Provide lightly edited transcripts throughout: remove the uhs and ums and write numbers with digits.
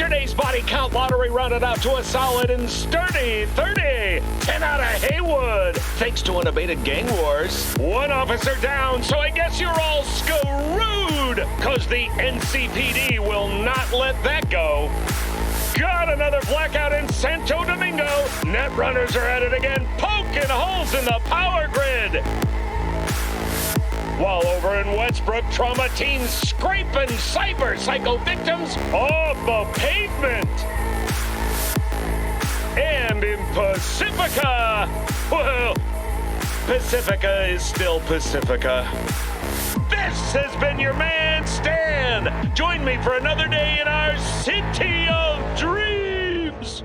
Yesterday's body count lottery rounded out to a solid and sturdy 30. 10 out of Haywood, thanks to unabated gang wars. One officer down, so I guess you're all screwed, cause the NCPD will not let that go. Got another blackout in Santo Domingo. Net runners are at it again, poking holes in the power grid. While over in Westbrook, trauma teens scraping cyber psycho victims off the pavement. And in Pacifica, well, Pacifica is still Pacifica. This has been your man, Stan. Join me for another day in our city of dreams.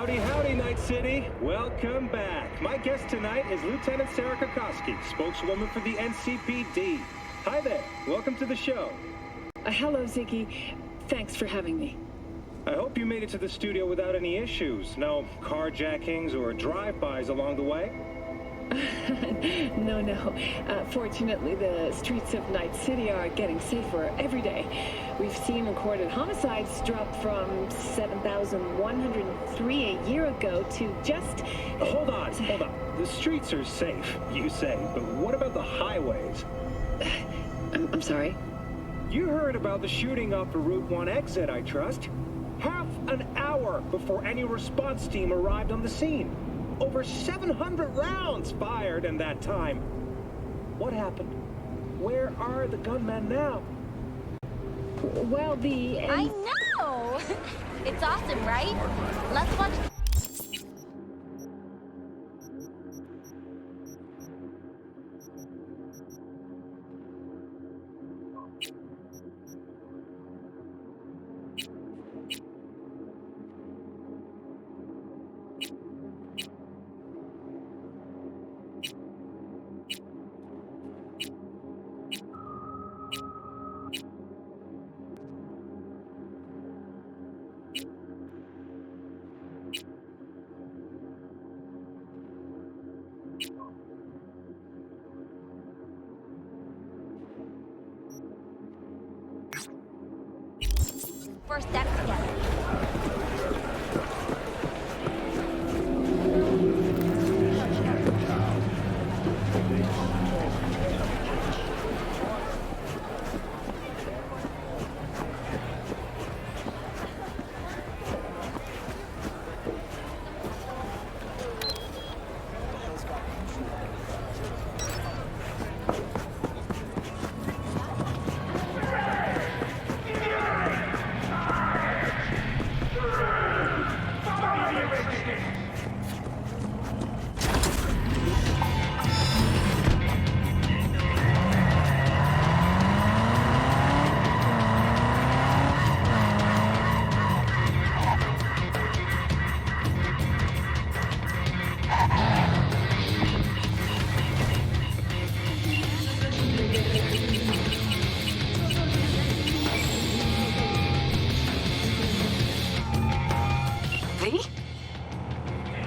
Howdy, howdy, Night City. Welcome back. My guest tonight is Lieutenant Sarah Kokoski, spokeswoman for the NCPD. Hi there. Welcome to the show. Hello, Ziggy. Thanks for having me. I hope you made it to the studio without any issues. No carjackings or drive-bys along the way? No. Fortunately, the streets of Night City are getting safer every day. We've seen recorded homicides drop from 7,103 a year ago to just... Hold on. The streets are safe, you say, but what about the highways? I'm sorry? You heard about the shooting off the Route 1 exit, I trust. Half an hour before any response team arrived on the scene. Over 700 rounds fired in that time. What happened? Where are the gunmen now? Well, I know! It's awesome, right? Let's watch... First step together.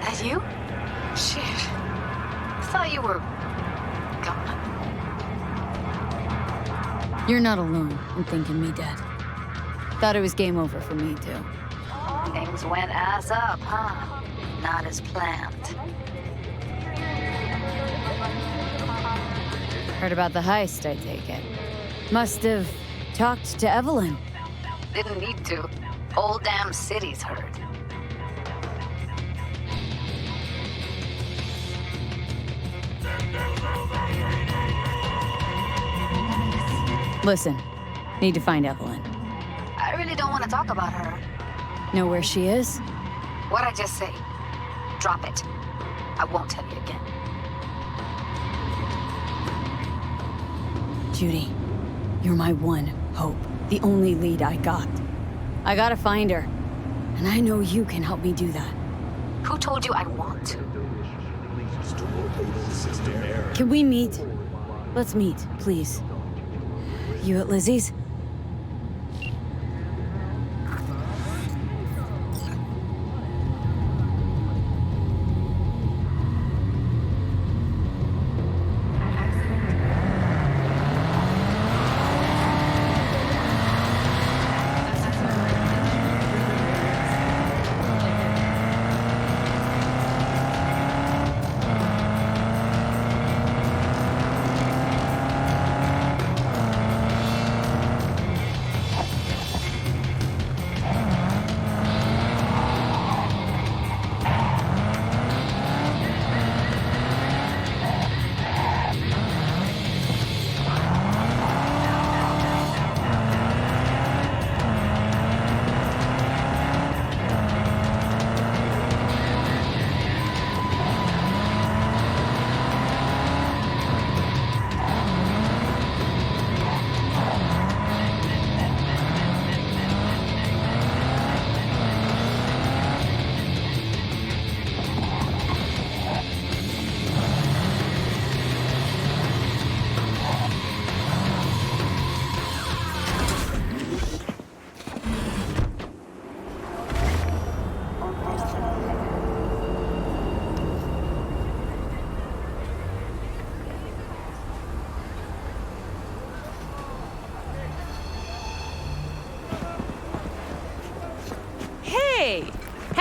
That you? Shit. Thought you were... gone. You're not alone in thinking me dead. Thought it was game over for me, too. Things went ass up, huh? Not as planned. Heard about the heist, I take it. Must have talked to Evelyn. Didn't need to. Whole damn city's heard. Listen, need to find Evelyn. I really don't want to talk about her. Know where she is? What'd I just say? Drop it. I won't tell you again. Judy, you're my one hope. The only lead I got. I gotta find her. And I know you can help me do that. Who told you I want to? Can we meet? Let's meet, please. You at Lizzie's?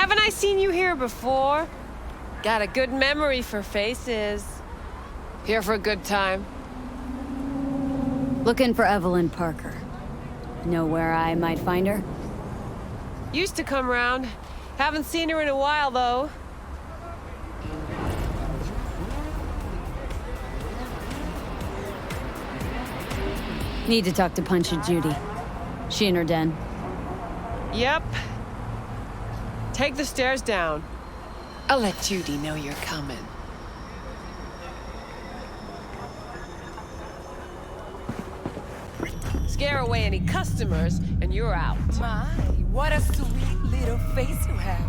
Haven't I seen you here before? Got a good memory for faces. Here for a good time. Looking for Evelyn Parker. Know where I might find her? Used to come round. Haven't seen her in a while, though. Need to talk to Punch and Judy. She in her den. Yep. Take the stairs down. I'll let Judy know you're coming. Scare away any customers, and you're out. My, what a sweet little face you have.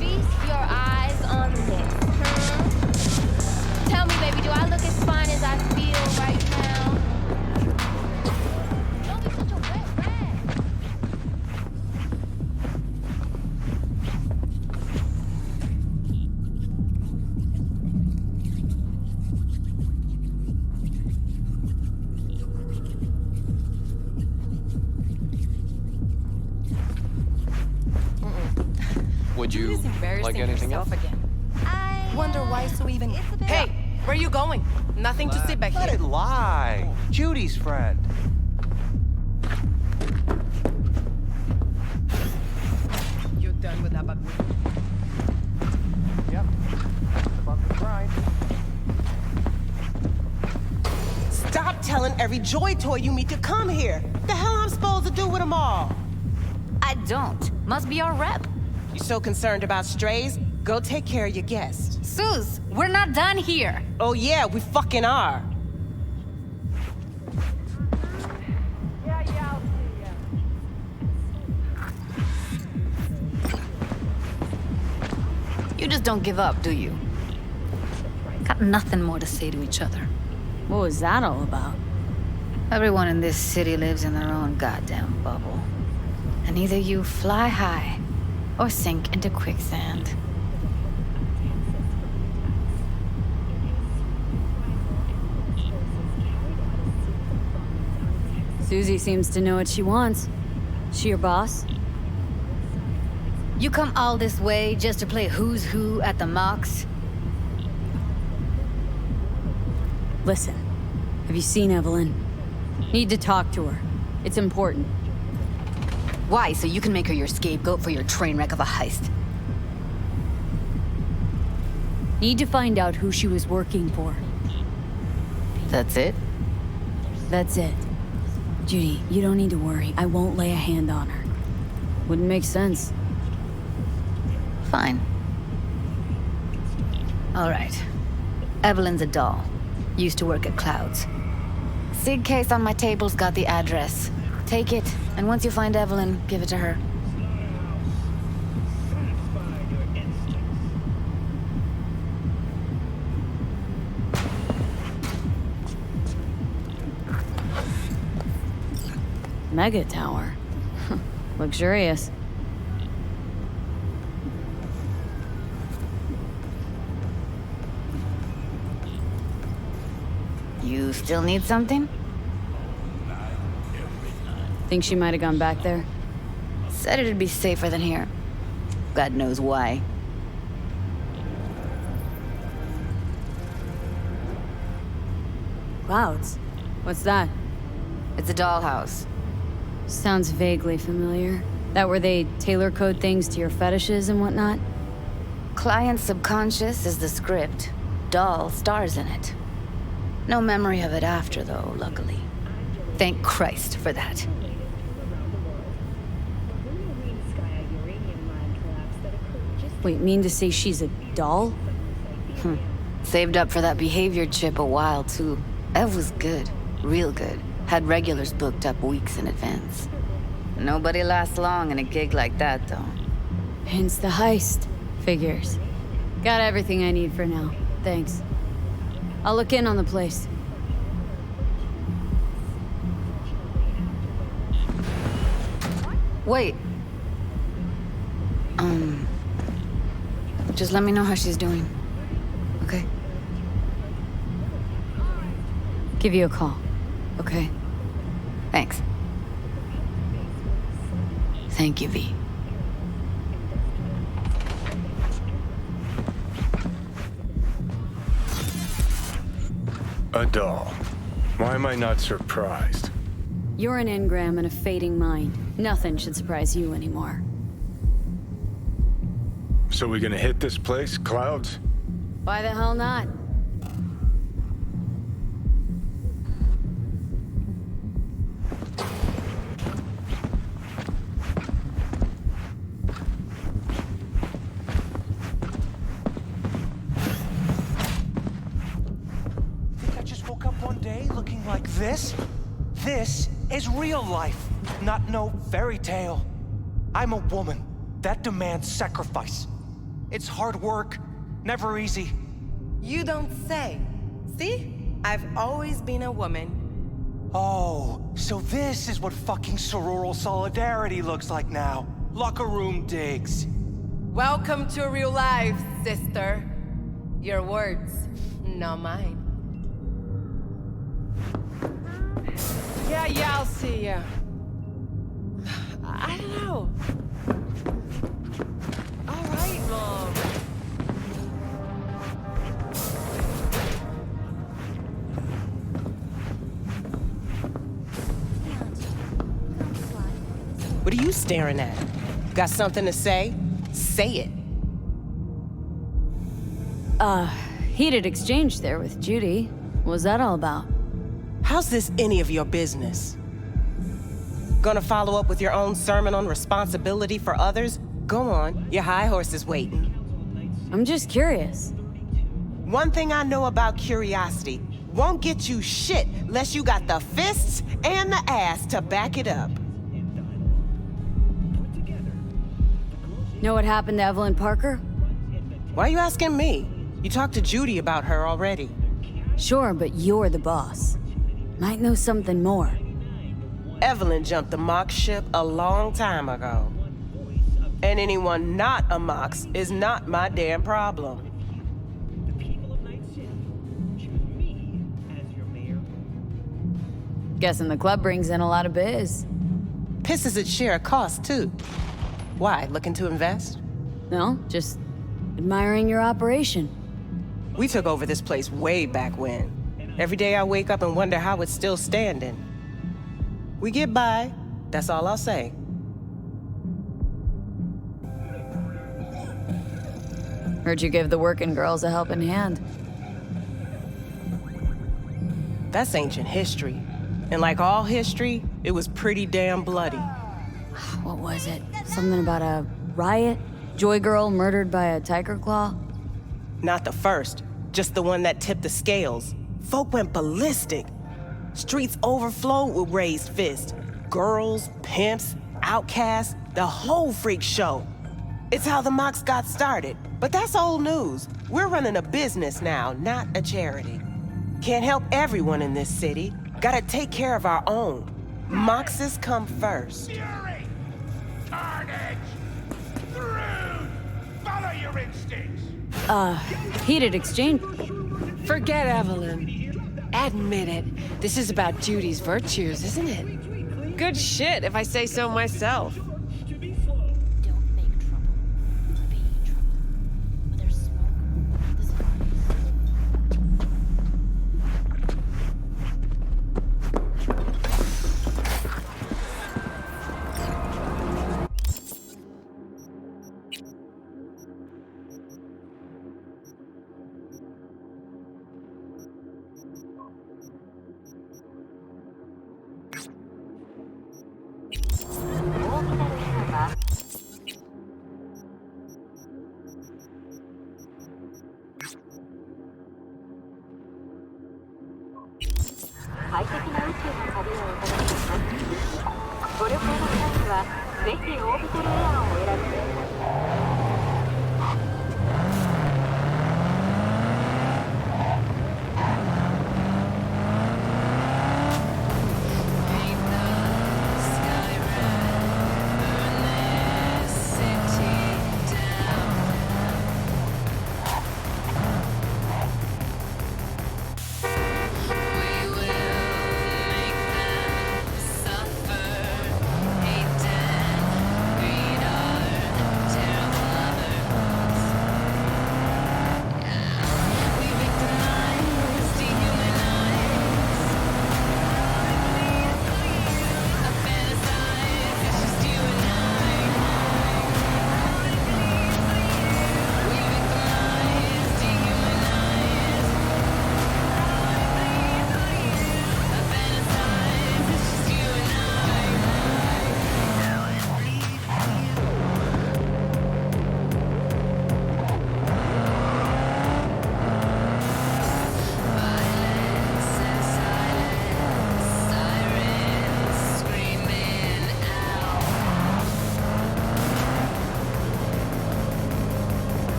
Feast your eyes on this, huh? Tell me, baby, do I look as fine as I feel right now? Don't be such a wet rat. Would you Judy's embarrassing like anything else? herself again. I Wonder why so even. It's a bit. Hey, where you going? Nothing to sit back Let here. it lie. Judy's friend. You done with that baby? Yep. The bucket grind. Stop telling every joy toy you meet to come here. The hell I'm supposed to do with them all? I don't. Must be our rep. You so concerned about strays? Go take care of your guests. Suze, we're not done here. Oh yeah, we fucking are. You just don't give up, do you? Got nothing more to say to each other. What was that all about? Everyone in this city lives in their own goddamn bubble. And either you fly high or sink into quicksand. Susie seems to know what she wants. She your boss? You come all this way just to play who's who at the mocks? Listen, have you seen Evelyn? Need to talk to her. It's important. Why? So you can make her your scapegoat for your train wreck of a heist? Need to find out who she was working for. That's it? That's it. Judy, you don't need to worry. I won't lay a hand on her. Wouldn't make sense. Fine. All right. Evelyn's a doll. Used to work at Clouds. Sig case on my table's got the address. Take it, and once you find Evelyn, give it to her. Mega tower. Luxurious. You still need something? Think she might have gone back there? Said it'd be safer than here. God knows why. Clouds. What's that? It's a dollhouse. Sounds vaguely familiar. That where they tailor code things to your fetishes and whatnot? Client's subconscious is the script. Doll stars in it. No memory of it after, though, luckily. Thank Christ for that. Wait, mean to say she's a doll? Saved up for that behavior chip a while, too. Ev was good. Real good. Had regulars booked up weeks in advance. Nobody lasts long in a gig like that, though. Hence the heist. Figures. Got everything I need for now. Thanks. I'll look in on the place. Wait. Just let me know how she's doing. Okay? Give you a call. Okay? Thanks. Thank you, V. A doll. Why am I not surprised? You're an engram and a fading mind. Nothing should surprise you anymore. So we gonna hit this place, Clouds? Why the hell not? I just woke up one day looking like this. This is real life, not no fairy tale. I'm a woman. That demands sacrifice. It's hard work, never easy. You don't say. See? I've always been a woman. Oh, so this is what fucking sororal solidarity looks like now. Locker room digs. Welcome to real life, sister. Your words, not mine. Yeah, I'll see ya. I don't know. All right, Mom. What are you staring at? Got something to say? Say it. Heated exchange there with Judy. What was that all about? How's this any of your business? Gonna follow up with your own sermon on responsibility for others? Go on, your high horse is waiting. I'm just curious. One thing I know about curiosity, won't get you shit unless you got the fists and the ass to back it up. Know what happened to Evelyn Parker? Why are you asking me? You talked to Judy about her already. Sure, but you're the boss. Might know something more. Evelyn jumped the Mox ship a long time ago. And anyone not a Mox is not my damn problem. Guessing the club brings in a lot of biz. Pisses its share of cost, too. Why, looking to invest? No, just admiring your operation. We took over this place way back when. Every day I wake up and wonder how it's still standing. We get by, that's all I'll say. Heard you give the working girls a helping hand. That's ancient history. And like all history, it was pretty damn bloody. What was it? Something about a riot? Joy girl murdered by a tiger claw? Not the first, just the one that tipped the scales. Folk went ballistic. Streets overflowed with raised fists. Girls, pimps, outcasts, the whole freak show. It's how the Mox got started, but that's old news. We're running a business now, not a charity. Can't help everyone in this city. Gotta take care of our own. Moxes come first. Fury! Carnage! Rude! Follow your instincts! Heated exchange. Forget Evelyn. Admit it. This is about Judy's virtues, isn't it? Good shit, if I say so myself. Don't make trouble. Be trouble. Where there's smoke, there's fire.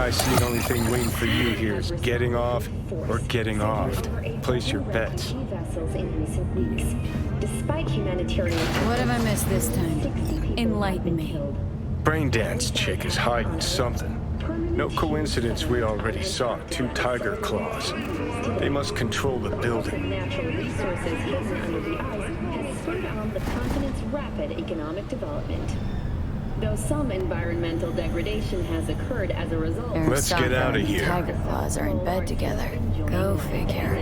I see the only thing waiting for you here is getting off or getting offed. Place your bets. Vessels in recent weeks. Despite humanitarian... What have I missed this time? Enlighten me. Braindance chick is hiding something. No coincidence we already saw 2 tiger claws. They must control the building. Natural resources hidden under the ice has spurred on the continent's rapid economic development. Though some environmental degradation has occurred as a result. Let's get out of and here. Tiger claws are in bed together. Go figure.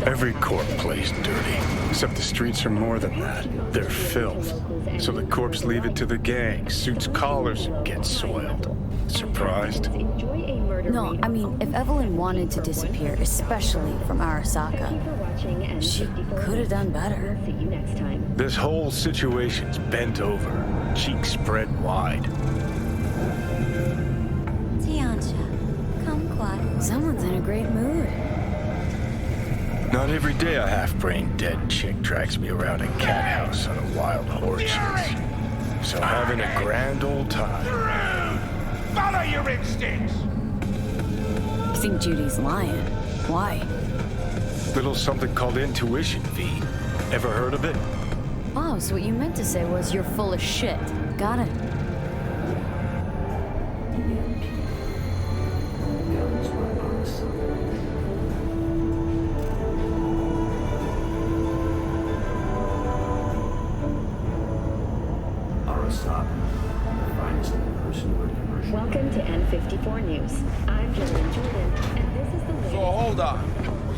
Every corp plays dirty, except the streets are more than that. They're filth. So the corps leave it to the gang. Suits collars and get soiled. Surprised? No, I mean, if Evelyn wanted to disappear, especially from Arasaka, she could have done better. This whole situation's bent over, cheeks spread wide. Tiancha, come quiet. Someone's in a great mood. Not every day a half-brained dead chick drags me around a cat house on a wild horse chase. So having a grand old time. Follow your instincts! I think Judy's lying. Why? Little something called intuition, V. Ever heard of it? Oh, so what you meant to say was you're full of shit. Got it. Welcome to N54 News. I'm Jordan Jordan, and this is the latest. So hold on.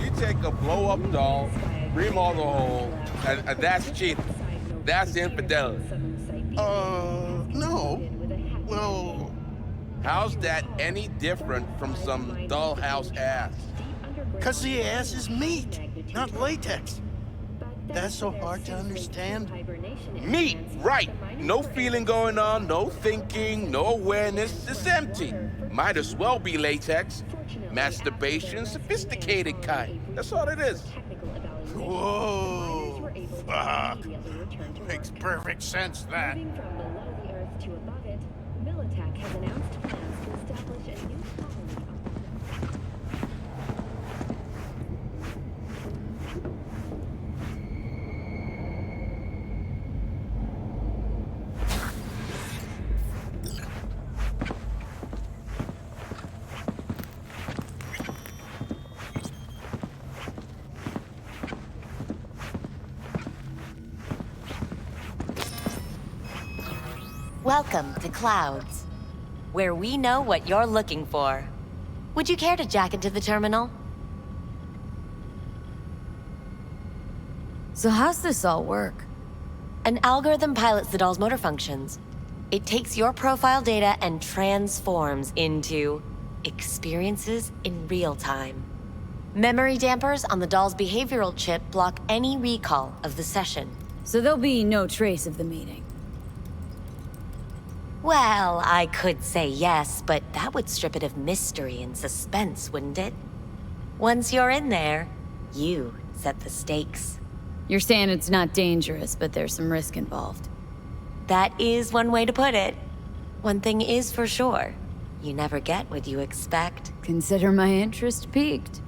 You take a blow-up doll, remodel the hole, and that's cheating. That's infidelity. No. Well, how's that any different from some dollhouse ass? 'Cause the ass is meat, not latex. That's so hard to understand. Meat, right. No feeling going on, no thinking, no awareness. It's empty. Might as well be latex. Masturbation, sophisticated kind. That's all it is. Whoa. Fuck. Makes perfect sense, that. Moving from below the earth to above it, Militech has announced plans to establish a new colony. Welcome to Clouds, where we know what you're looking for. Would you care to jack into the terminal? So how's this all work? An algorithm pilots the doll's motor functions. It takes your profile data and transforms into experiences in real time. Memory dampers on the doll's behavioral chip block any recall of the session. So there'll be no trace of the meeting. Well, I could say yes, but that would strip it of mystery and suspense, wouldn't it? Once you're in there, you set the stakes. You're saying it's not dangerous, but there's some risk involved. That is one way to put it. One thing is for sure, you never get what you expect. Consider my interest piqued.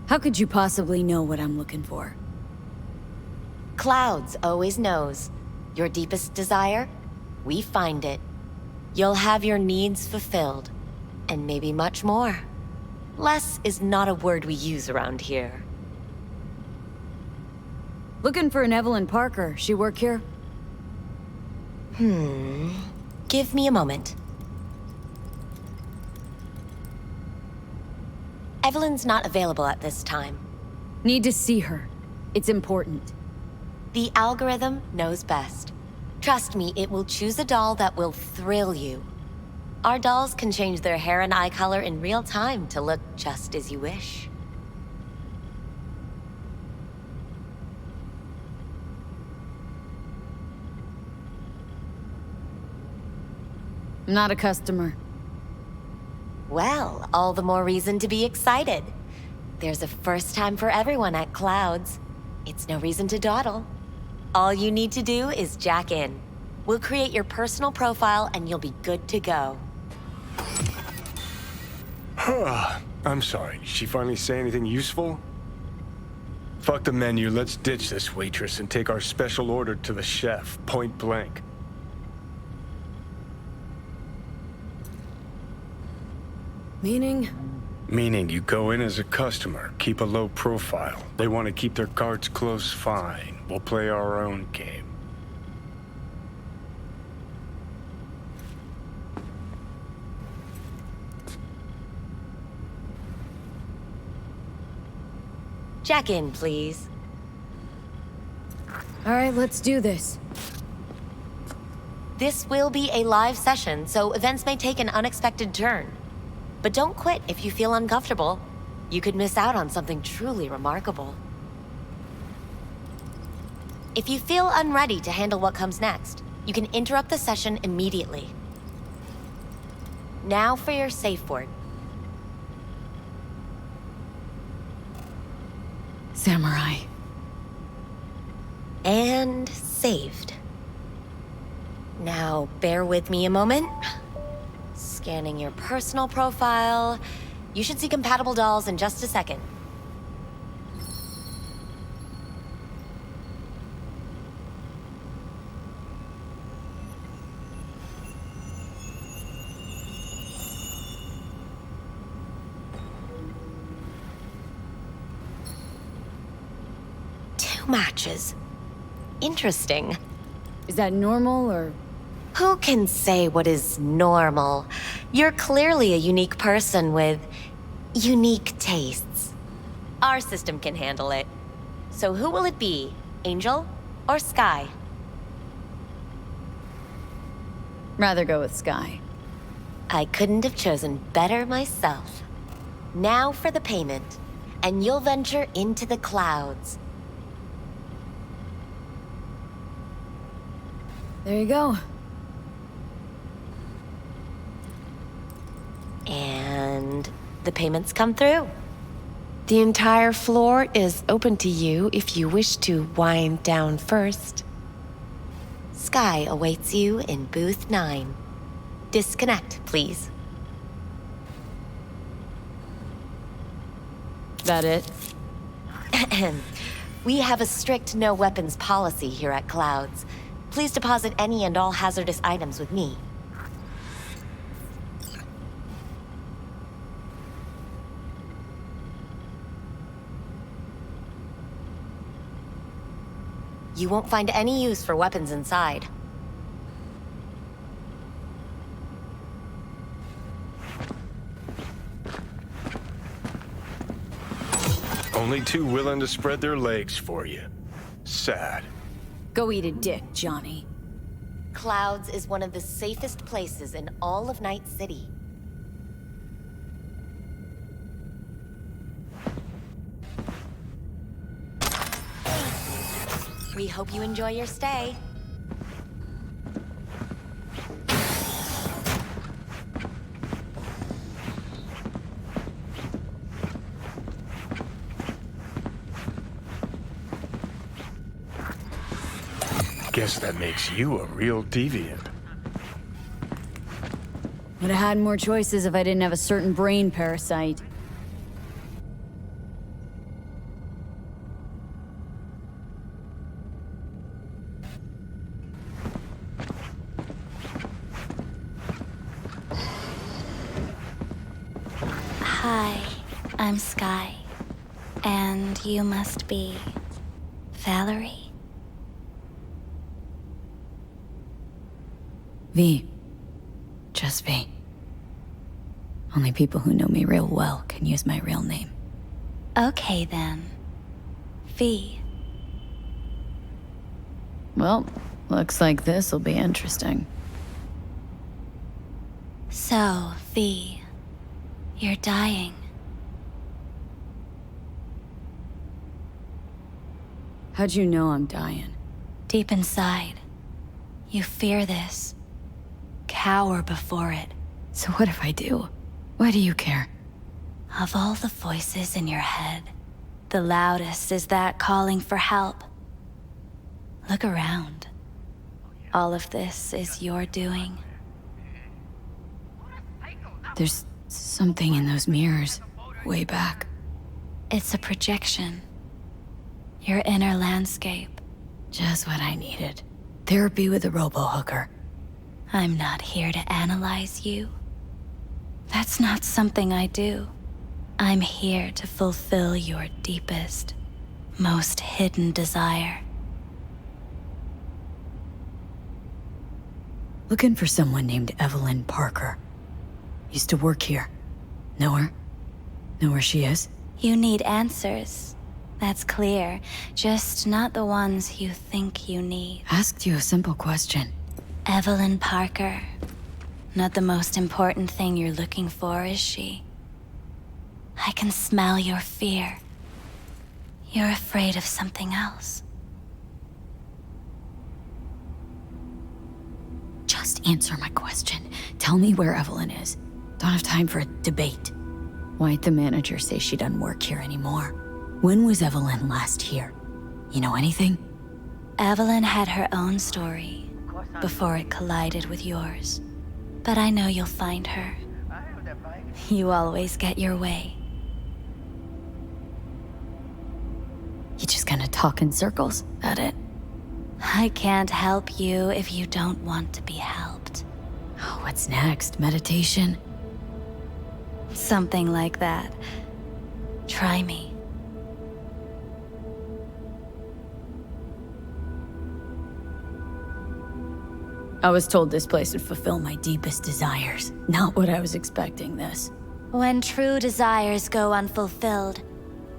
How could you possibly know what I'm looking for? Clouds always knows. Your deepest desire, we find it. You'll have your needs fulfilled, and maybe much more. Less is not a word we use around here. Looking for an Evelyn Parker. She work here? Give me a moment. Evelyn's not available at this time. Need to see her. It's important. The algorithm knows best. Trust me, it will choose a doll that will thrill you. Our dolls can change their hair and eye color in real time to look just as you wish. Not a customer. Well, all the more reason to be excited. There's a first time for everyone at Clouds. It's no reason to dawdle. All you need to do is jack in. We'll create your personal profile and you'll be good to go. I'm sorry, did she finally say anything useful? Fuck the menu, let's ditch this waitress and take our special order to the chef, point blank. Meaning? Meaning you go in as a customer, keep a low profile. They want to keep their cards close, fine. We'll play our own game. Check in, please. All right, let's do this. This will be a live session, so events may take an unexpected turn. But don't quit if you feel uncomfortable. You could miss out on something truly remarkable. If you feel unready to handle what comes next, you can interrupt the session immediately. Now for your safe word. Samurai. And saved. Now, bear with me a moment. Scanning your personal profile. You should see compatible dolls in just a second. Two matches. Interesting. Is that normal, or...? Who can say what is normal? You're clearly a unique person with unique tastes. Our system can handle it. So who will it be? Angel or Sky? Rather go with Sky. I couldn't have chosen better myself. Now for the payment, and you'll venture into the clouds. There you go. And the payments come through. The entire floor is open to you if you wish to wind down first. Sky awaits you in booth 9. Disconnect, please. That it? We have a strict no weapons policy here at Clouds. Please deposit any and all hazardous items with me. You won't find any use for weapons inside. Only two willing to spread their legs for you. Sad. Go eat a dick, Johnny. Clouds is one of the safest places in all of Night City. We hope you enjoy your stay. Guess that makes you a real deviant. Would have had more choices if I didn't have a certain brain parasite. Hi, I'm Sky. And you must be... Valerie? V. Just V. Only people who know me real well can use my real name. Okay then. V. Well, looks like this'll be interesting. So, V. You're dying. How'd you know I'm dying? Deep inside, you fear this. Cower before it. So what if I do? Why do you care? Of all the voices in your head, the loudest is that calling for help. Look around. all of this is your doing? There's something in those mirrors, way back. It's a projection. Your inner landscape. Just what I needed. Therapy with a robo-hooker. I'm not here to analyze you. That's not something I do. I'm here to fulfill your deepest, most hidden desire. Looking for someone named Evelyn Parker. Used to work here. Know her? Know where she is? You need answers. That's clear. Just not the ones you think you need. Asked you a simple question. Evelyn Parker. Not the most important thing you're looking for, is she? I can smell your fear. You're afraid of something else. Just answer my question. Tell me where Evelyn is. Don't have time for a debate. Why'd the manager say she doesn't work here anymore? When was Evelyn last here? You know anything? Evelyn had her own story before it collided with yours. But I know you'll find her. You always get your way. You just gonna talk in circles? That it? I can't help you if you don't want to be helped. Oh, what's next? Meditation? Something like that. Try me. I was told this place would fulfill my deepest desires. Not what I was expecting this. When true desires go unfulfilled,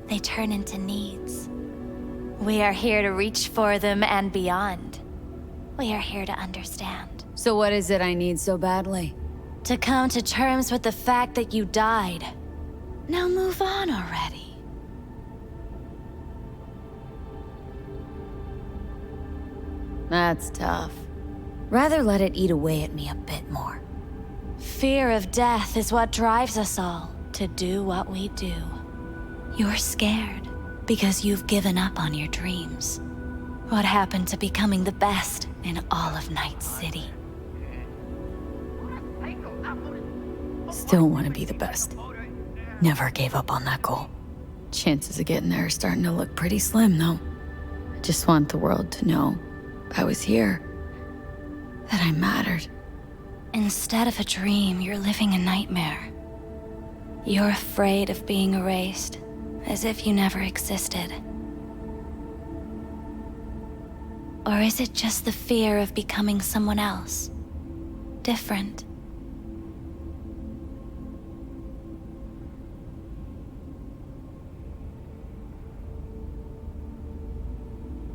they turn into needs. We are here to reach for them and beyond. We are here to understand. So what is it I need so badly? To come to terms with the fact that you died. Now move on already. That's tough. Rather let it eat away at me a bit more. Fear of death is what drives us all to do what we do. You're scared because you've given up on your dreams. What happened to becoming the best in all of Night City? Still want to be the best. Never gave up on that goal. Chances of getting there are starting to look pretty slim, though. I just want the world to know I was here. That I mattered. Instead of a dream, you're living a nightmare. You're afraid of being erased, as if you never existed. Or is it just the fear of becoming someone else? Different?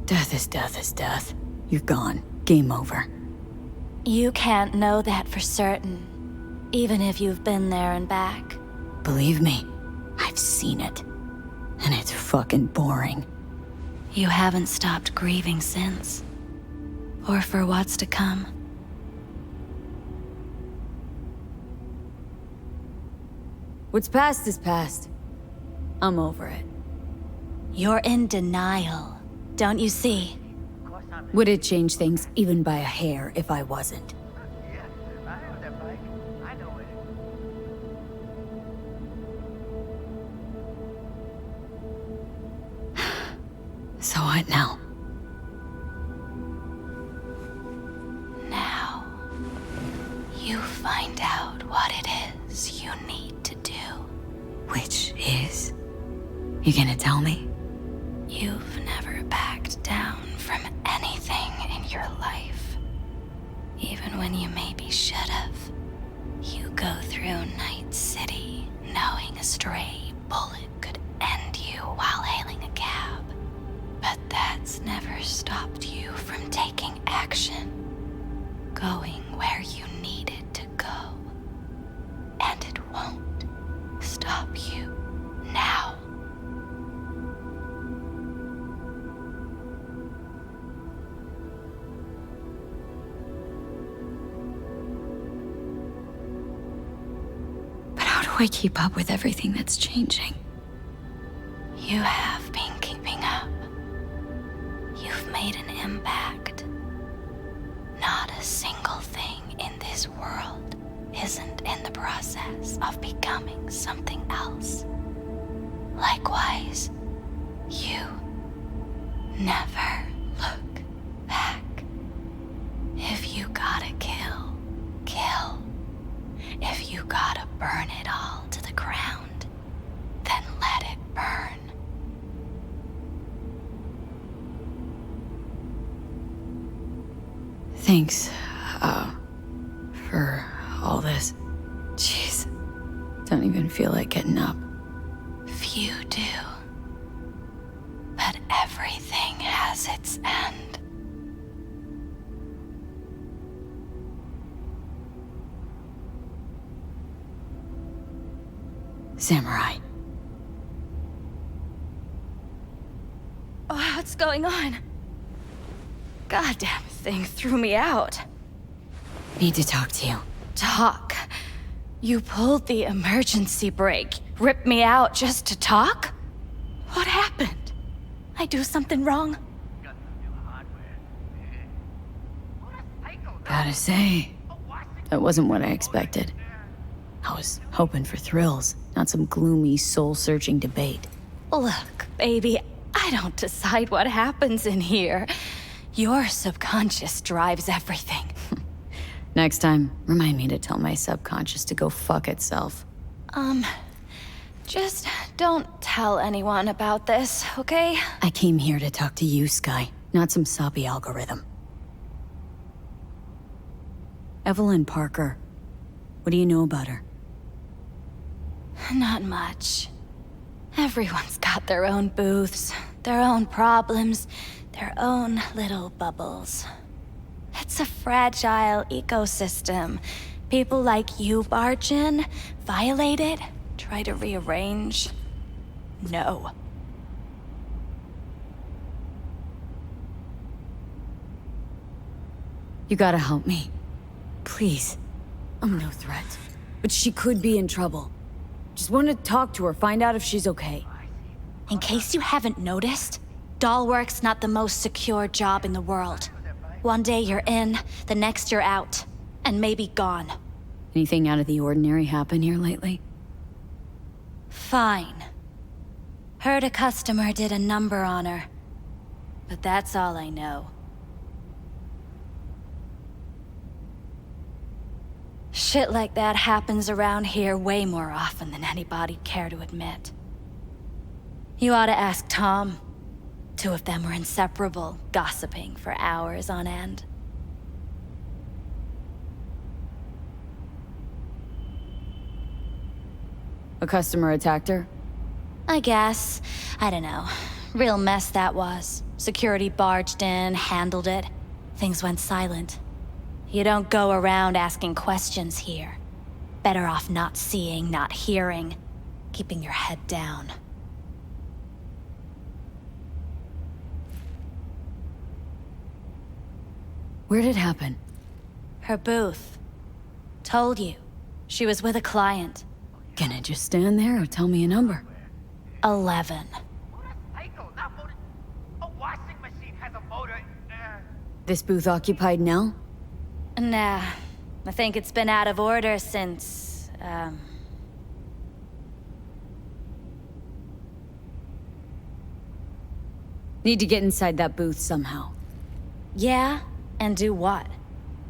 Death is death is death. You're gone. Game over. You can't know that for certain, even if you've been there and back. Believe me, I've seen it. And it's fucking boring. You haven't stopped grieving since. Or for what's to come. What's past is past. I'm over it. You're in denial, don't you see? Would it change things even by a hair if I wasn't? So what now? Now, you find out what it is you need to do. Which is? You gonna tell me? You've never backed down from anything in your life. Even when you maybe should have. You go through Night City knowing a stray bullet could end you while hailing a cab. But that's never stopped you from taking action. Going where you needed to go. And it won't stop you now. How do I keep up with everything that's changing? You have been keeping up. You've made an impact. Not isn't in the process of becoming something else. Likewise, you never look back. If you gotta kill, kill. If you gotta burn it all to the ground, then let it burn. Thanks, for all this. Jeez. Don't even feel like getting up. Few do. But everything has its end. Samurai. Oh, what's going on? Goddamn thing threw me out. Need to talk to you. Talk? You pulled the emergency brake, ripped me out just to talk? What happened? I do something wrong? Gotta say, that wasn't what I expected. I was hoping for thrills, not some gloomy, soul-searching debate. Look, baby, I don't decide what happens in here. Your subconscious drives everything. Next time, remind me to tell my subconscious to go fuck itself. Just don't tell anyone about this, okay? I came here to talk to you, Sky, not some soppy algorithm. Evelyn Parker. What do you know about her? Not much. Everyone's got their own booths, their own problems, their own little bubbles. It's a fragile ecosystem. People like you barge in, violate it, try to rearrange. No. You gotta help me. Please. I'm no threat. But she could be in trouble. Just want to talk to her, find out if she's okay. In case you haven't noticed, doll work's not the most secure job in the world. One day you're in, the next you're out, and maybe gone. Anything out of the ordinary happen here lately? Fine. Heard a customer did a number on her. But that's all I know. Shit like that happens around here way more often than anybody'd care to admit. You ought to ask Tom. Two of them were inseparable, gossiping for hours on end. A customer attacked her? I guess. I don't know. Real mess that was. Security barged in, handled it. Things went silent. You don't go around asking questions here. Better off not seeing, not hearing. Keeping your head down. Where'd it happen? Her booth. Told you. She was with a client. Can I just stand there or tell me a number? 11. This booth occupied now? Nah. I think it's been out of order since, Need to get inside that booth somehow. Yeah? And do what?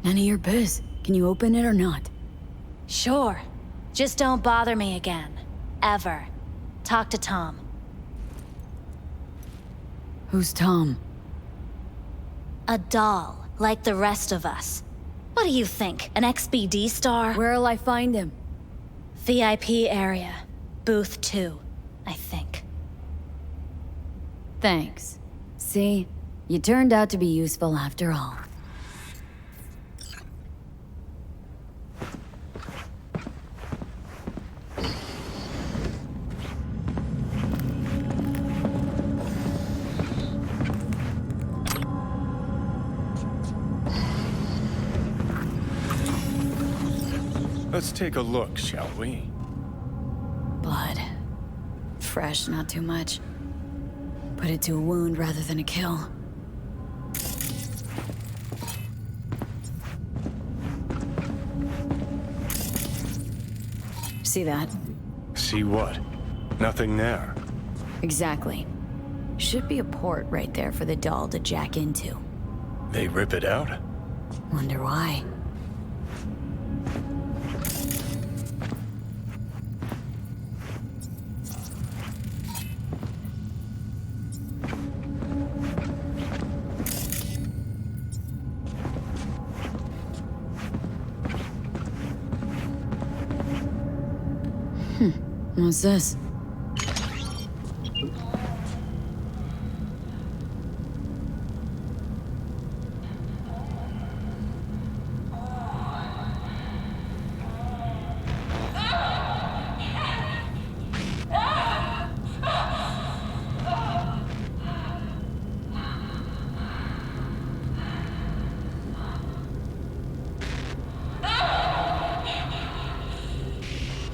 None of your biz. Can you open it or not? Sure. Just don't bother me again. Ever. Talk to Tom. Who's Tom? A doll, like the rest of us. What do you think, an XBD star? Where'll I find him? VIP area. Booth 2, I think. Thanks. See? You turned out to be useful after all. Let's take a look, shall we? Blood. Fresh, not too much. Put it to a wound rather than a kill. See that? See what? Nothing there. Exactly. Should be a port right there for the doll to jack into. They rip it out? Wonder why. What's this?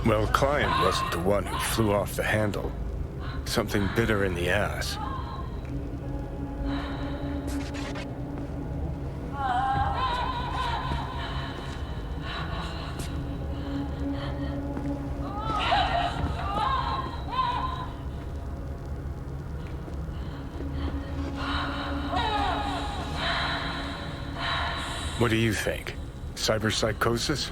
Well, Client wasn't the one who flew off the handle. Something bit her in the ass. What do you think? Cyberpsychosis?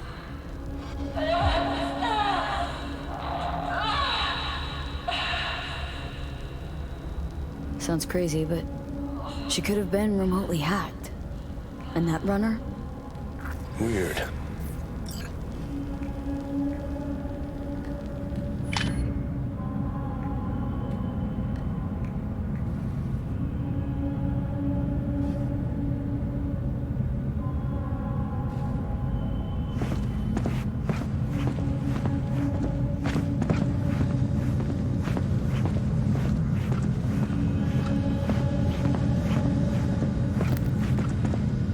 Sounds crazy, but she could have been remotely hacked. And that runner? Weird.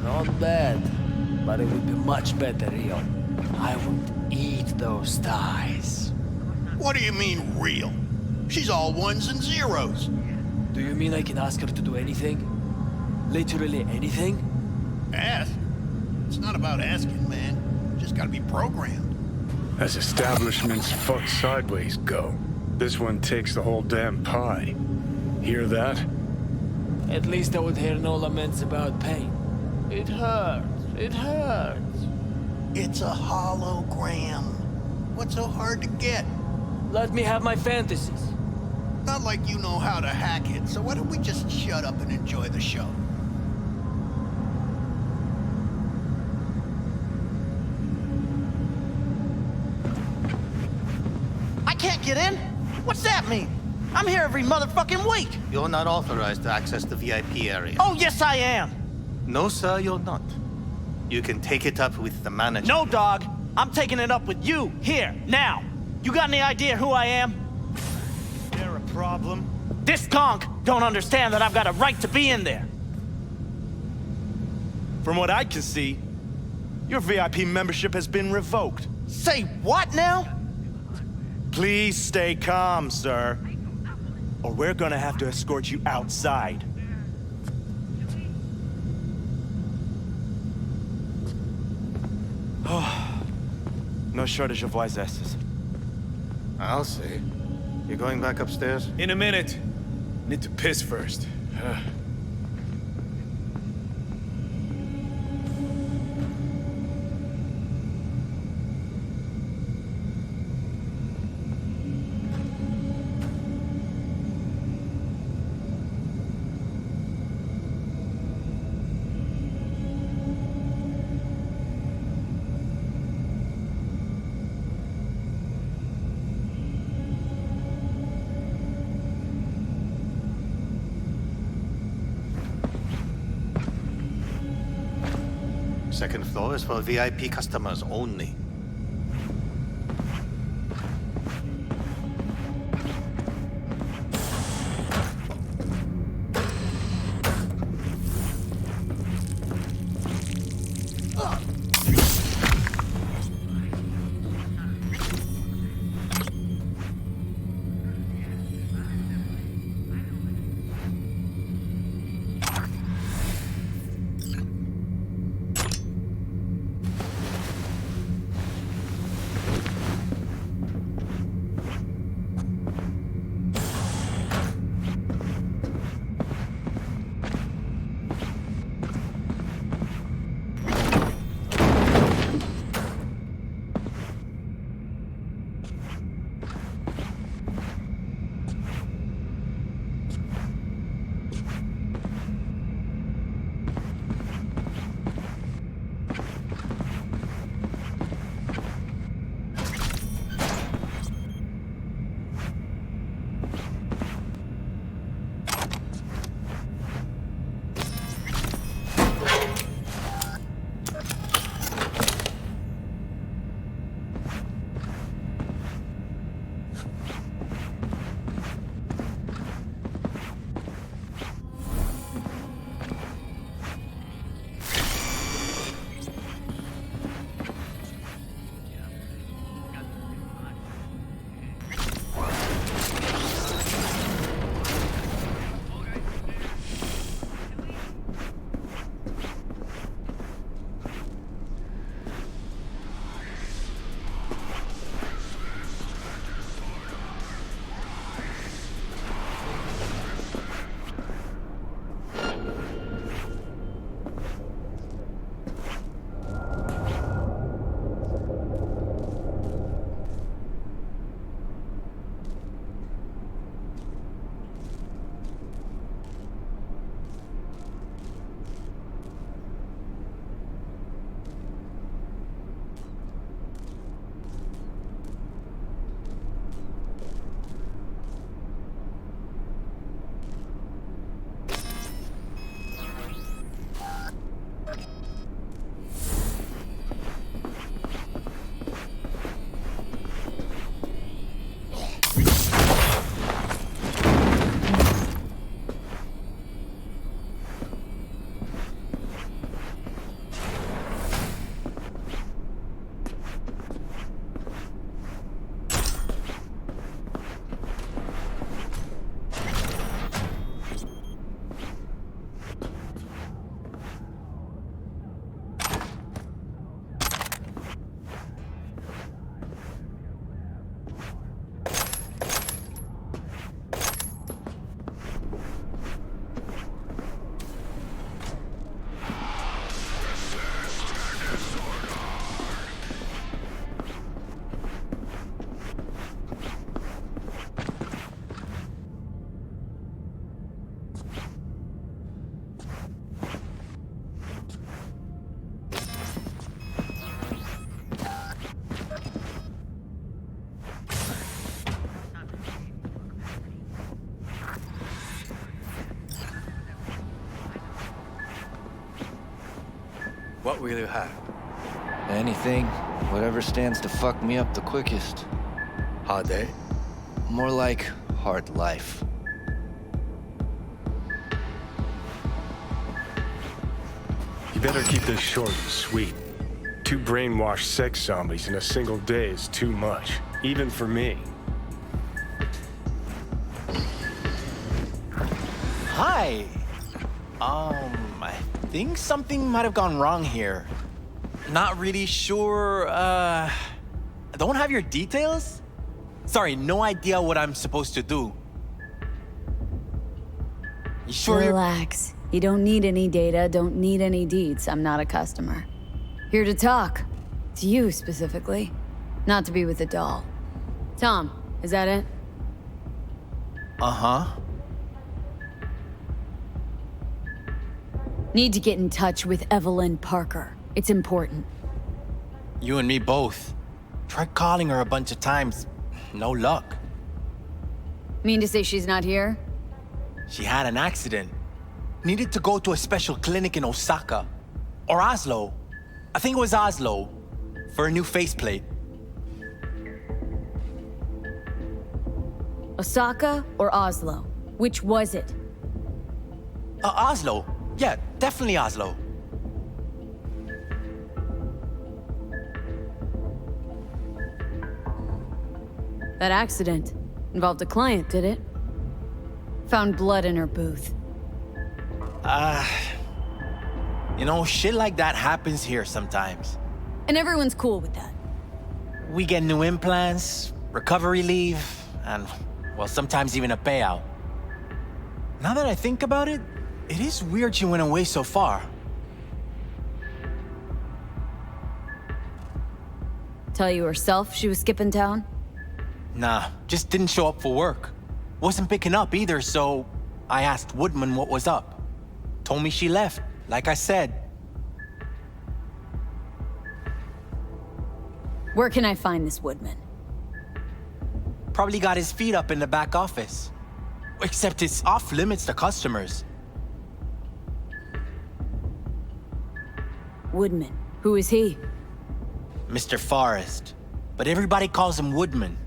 Not bad, but it would be much better, Rio. I would eat those thighs. What do you mean, real? She's all ones and zeros. Do you mean I can ask her to do anything? Literally anything? Ask? It's not about asking, man. Just gotta be programmed. As establishments fuck sideways go, this one takes the whole damn pie. Hear that? At least I would hear no laments about pain. It hurts. It hurts. It's a hologram. What's so hard to get? Let me have my fantasies. Not like you know how to hack it, so why don't we just shut up and enjoy the show? I can't get in? What's that mean? I'm here every motherfucking week. You're not authorized to access the VIP area. Oh, yes, I am. No, sir, you're not. You can take it up with the manager. No, dog. I'm taking it up with you, here, now. You got any idea who I am? There a problem? This conch don't understand that I've got a right to be in there. From what I can see, your VIP membership has been revoked. Say what now? Please stay calm, sir. Or we're gonna have to escort you outside. No shortage of wise asses. I'll see. You going back upstairs? In a minute. Need to piss first. Second floor is for VIP customers only. What will you have? Anything, whatever stands to fuck me up the quickest. Hard day? More like hard life. You better keep this short and sweet. 2 brainwashed sex zombies in a single day is too much, even for me. Hi. I think something might have gone wrong here. Not really sure, don't have your details? Sorry, no idea what I'm supposed to do. You sure Relax. You don't need any data, don't need any deeds. I'm not a customer. Here to talk. To you, specifically. Not to be with a doll. Tom, is that it? Uh-huh. Need to get in touch with Evelyn Parker. It's important. You and me both. Tried calling her a bunch of times. No luck. Mean to say she's not here? She had an accident. Needed to go to a special clinic in Osaka. Or Oslo. I think it was Oslo. For a new faceplate. Osaka or Oslo? Which was it? Oslo. Yeah, definitely Oslo. That accident involved a client, did it? Found blood in her booth. You know, shit like that happens here sometimes. And everyone's cool with that. We get new implants, recovery leave, and, well, sometimes even a payout. Now that I think about it, it is weird she went away so far. Tell you herself she was skipping town? Nah, just didn't show up for work. Wasn't picking up either, so I asked Woodman what was up. Told me she left, like I said. Where can I find this Woodman? Probably got his feet up in the back office. Except it's off limits to customers. Woodman. Who is he? Mr. Forrest. But everybody calls him Woodman.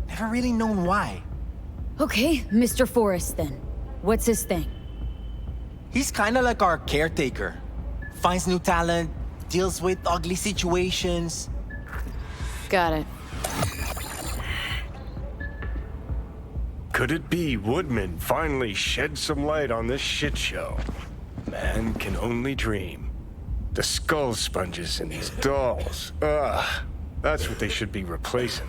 Never really known why. Okay, Mr. Forrest then. What's his thing? He's kinda like our caretaker. Finds new talent, deals with ugly situations. Got it. Could it be Woodman finally shed some light on this shit show? Man can only dream. The skull sponges in these dolls. Ugh. That's what they should be replacing.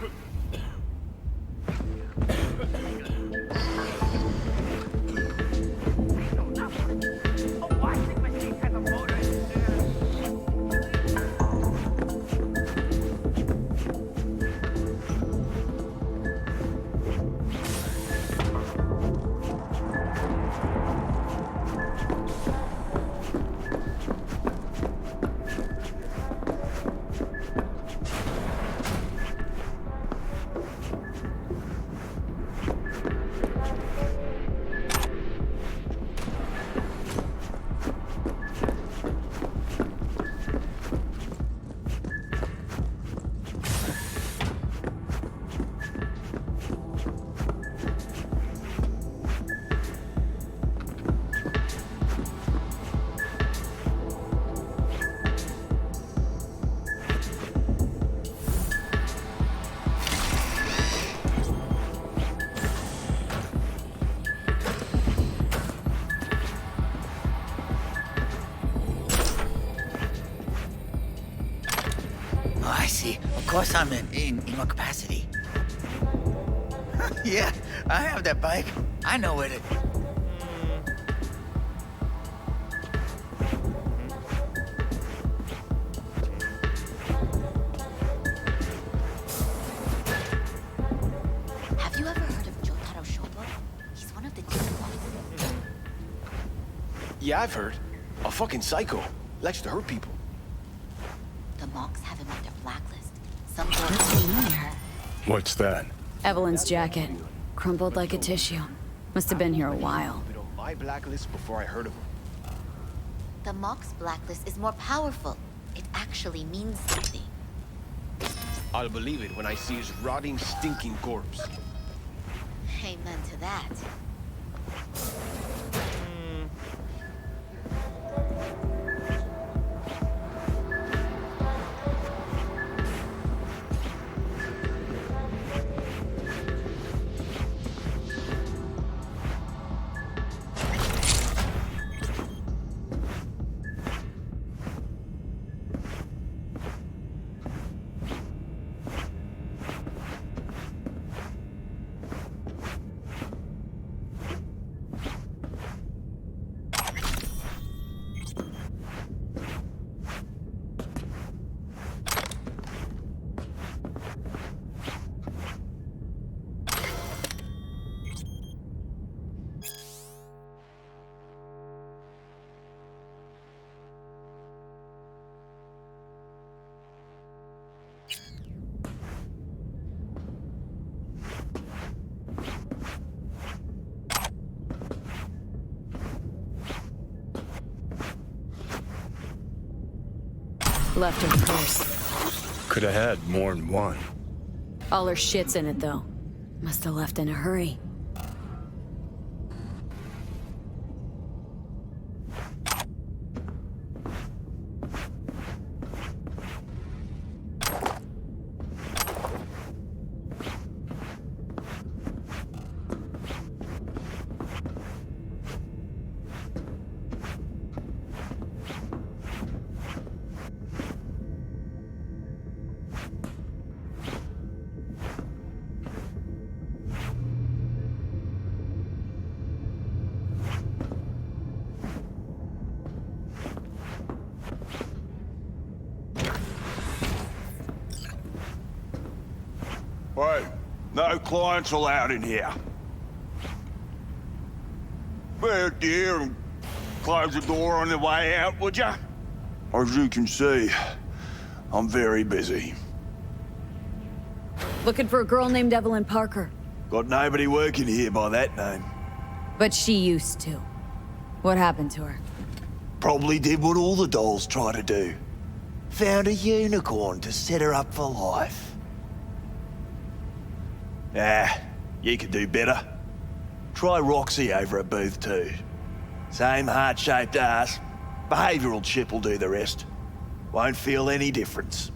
Of course I'm in what capacity? Yeah, I have that bike. I know it. Have you ever heard of Jotaro Shobo? He's one of the demon bosses. Yeah, I've heard. A fucking psycho. Likes to hurt people. The monks have him on their blacklist. Some girl near her. What's that? Evelyn's jacket. Crumpled like a tissue. Must have been here a while. Been on my blacklist before I heard of him. The monk's blacklist is more powerful. It actually means something. I'll believe it when I see his rotting, stinking corpse. Amen to that. Left her purse. Could have had more than one. All her shit's in it, though. Must have left in a hurry. Hey, no clients allowed in here. Well, dear, and close the door on the way out, would ya? As you can see, I'm very busy. Looking for a girl named Evelyn Parker. Got nobody working here by that name. But she used to. What happened to her? Probably did what all the dolls try to do. Found a unicorn to set her up for life. Ah, you could do better. Try Roxy over at Booth 2. Same heart-shaped ass. Behavioural chip will do the rest. Won't feel any difference.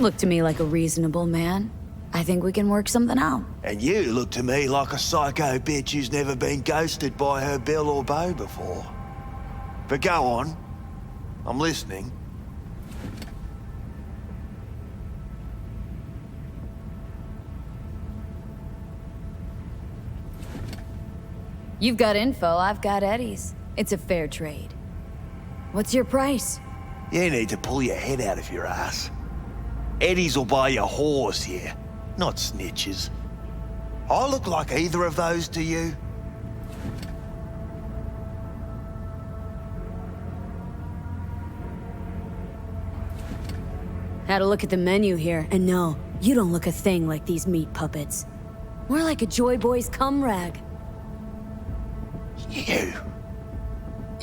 Look to me like a reasonable man. I think we can work something out. And you look to me like a psycho bitch who's never been ghosted by her belle or beau before. But go on. I'm listening. You've got info, I've got Eddie's. It's a fair trade. What's your price? You need to pull your head out of your ass. Eddie's will buy you a horse here, not snitches. I look like either of those to you? Had a look at the menu here, and no, you don't look a thing like these meat puppets. More like a Joy Boy's cum rag. You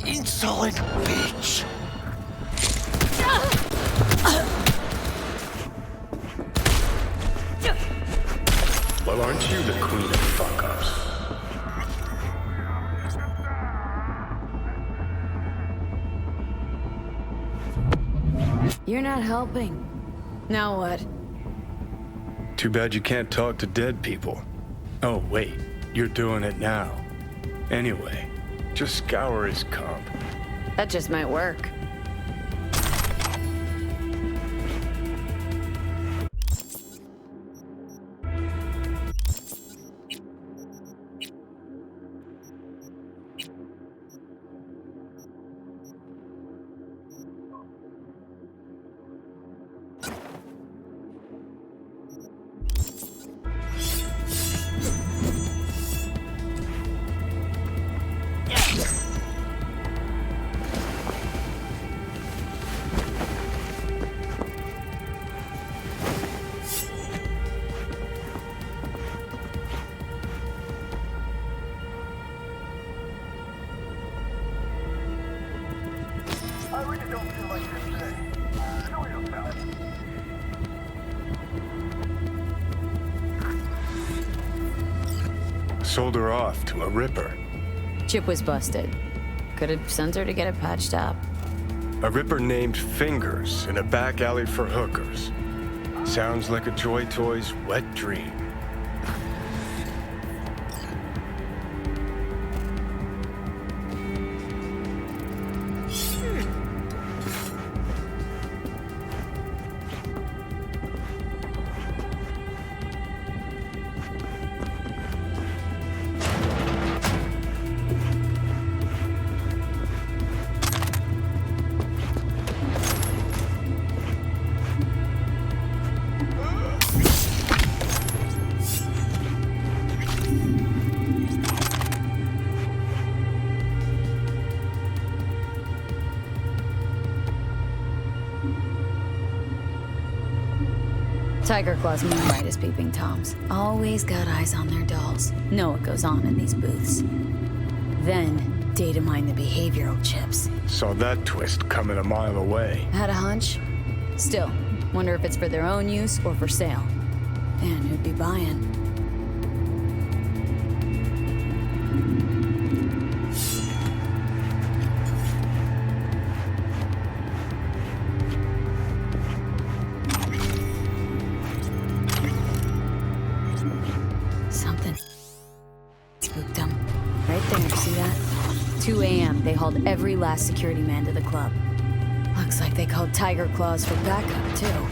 insolent bitch. Well, aren't you the queen of fuck-ups? You're not helping. Now what? Too bad you can't talk to dead people. Oh, wait. You're doing it now. Anyway, just scour his comp. That just might work. sold her off to a Ripper. Chip was busted. Could have sent her to get it patched up. A Ripper named Fingers in a back alley for hookers. Sounds like a Joy Toy's wet dream. Tiger Claw's moonlight is peeping Toms. Always got eyes on their dolls. Know what goes on in these booths. Then, data mine the behavioral chips. Saw that twist coming a mile away. Had a hunch? Still, wonder if it's for their own use or for sale. And who'd be buying? Something spooked them. Right there, see that? 2 a.m., they hauled every last security man to the club. Looks like they called Tiger Claws for backup, too.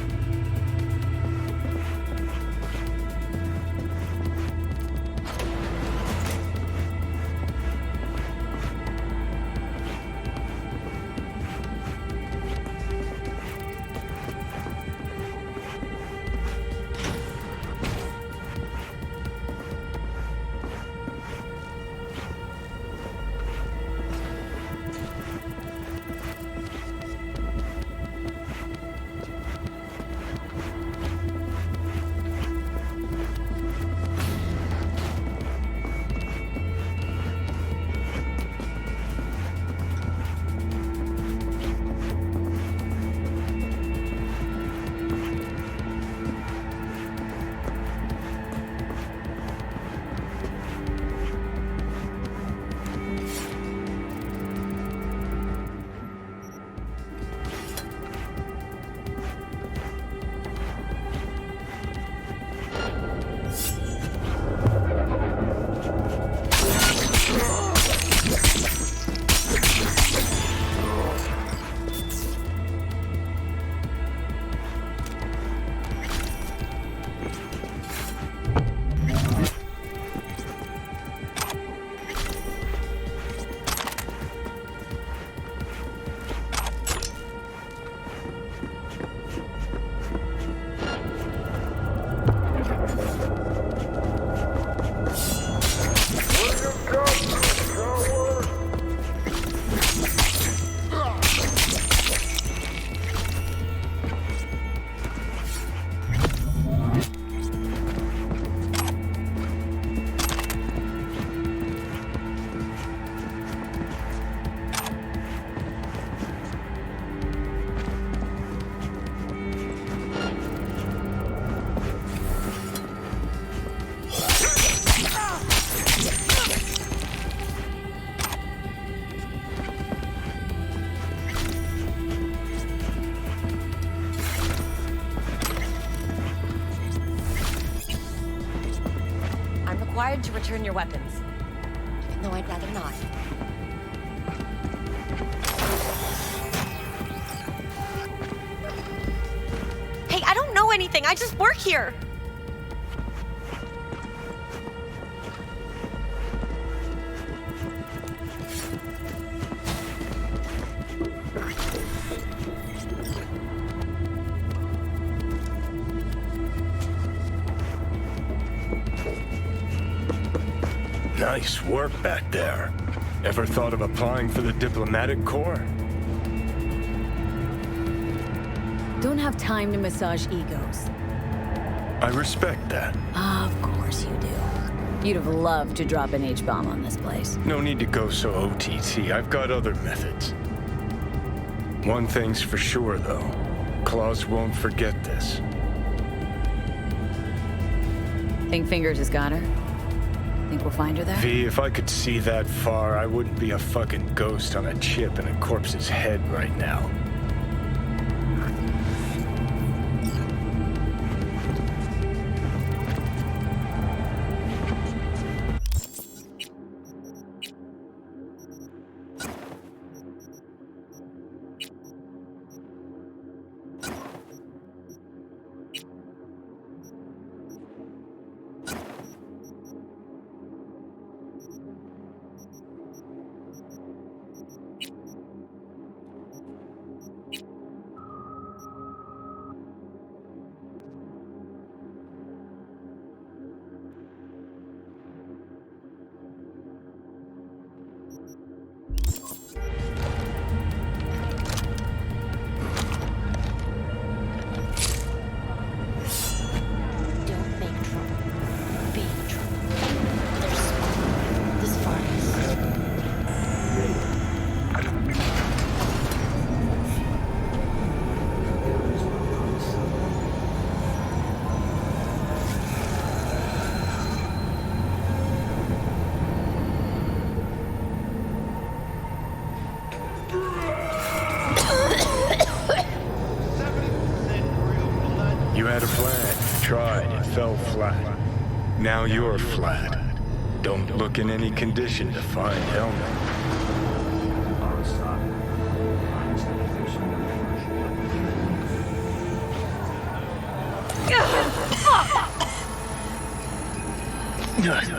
Required to return your weapons, even though I'd rather not. Hey, I don't know anything. I just work here. Nice work back there. Ever thought of applying for the diplomatic corps? Don't have time to massage egos. I respect that. Of course you do. You'd have loved to drop an H-bomb on this place. No need to go so OTT. I've got other methods. One thing's for sure, though. Claws won't forget this. Think Fingers has got her? Think we'll find her there? V, if I could see that far, I wouldn't be a fucking ghost on a chip in a corpse's head right now. You had a plan, tried, it fell flat. Now you're flat. Don't look in any condition to find Helmet.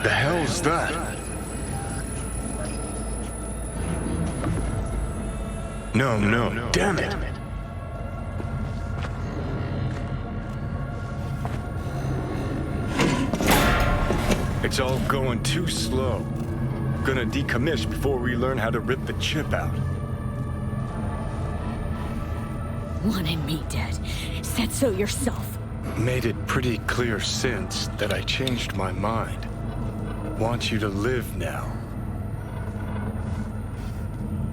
The hell's that? No, damn it! It's all going too slow. Gonna decommission before we learn how to rip the chip out. Wanted me dead. Said so yourself. Made it pretty clear since that I changed my mind. Want you to live now.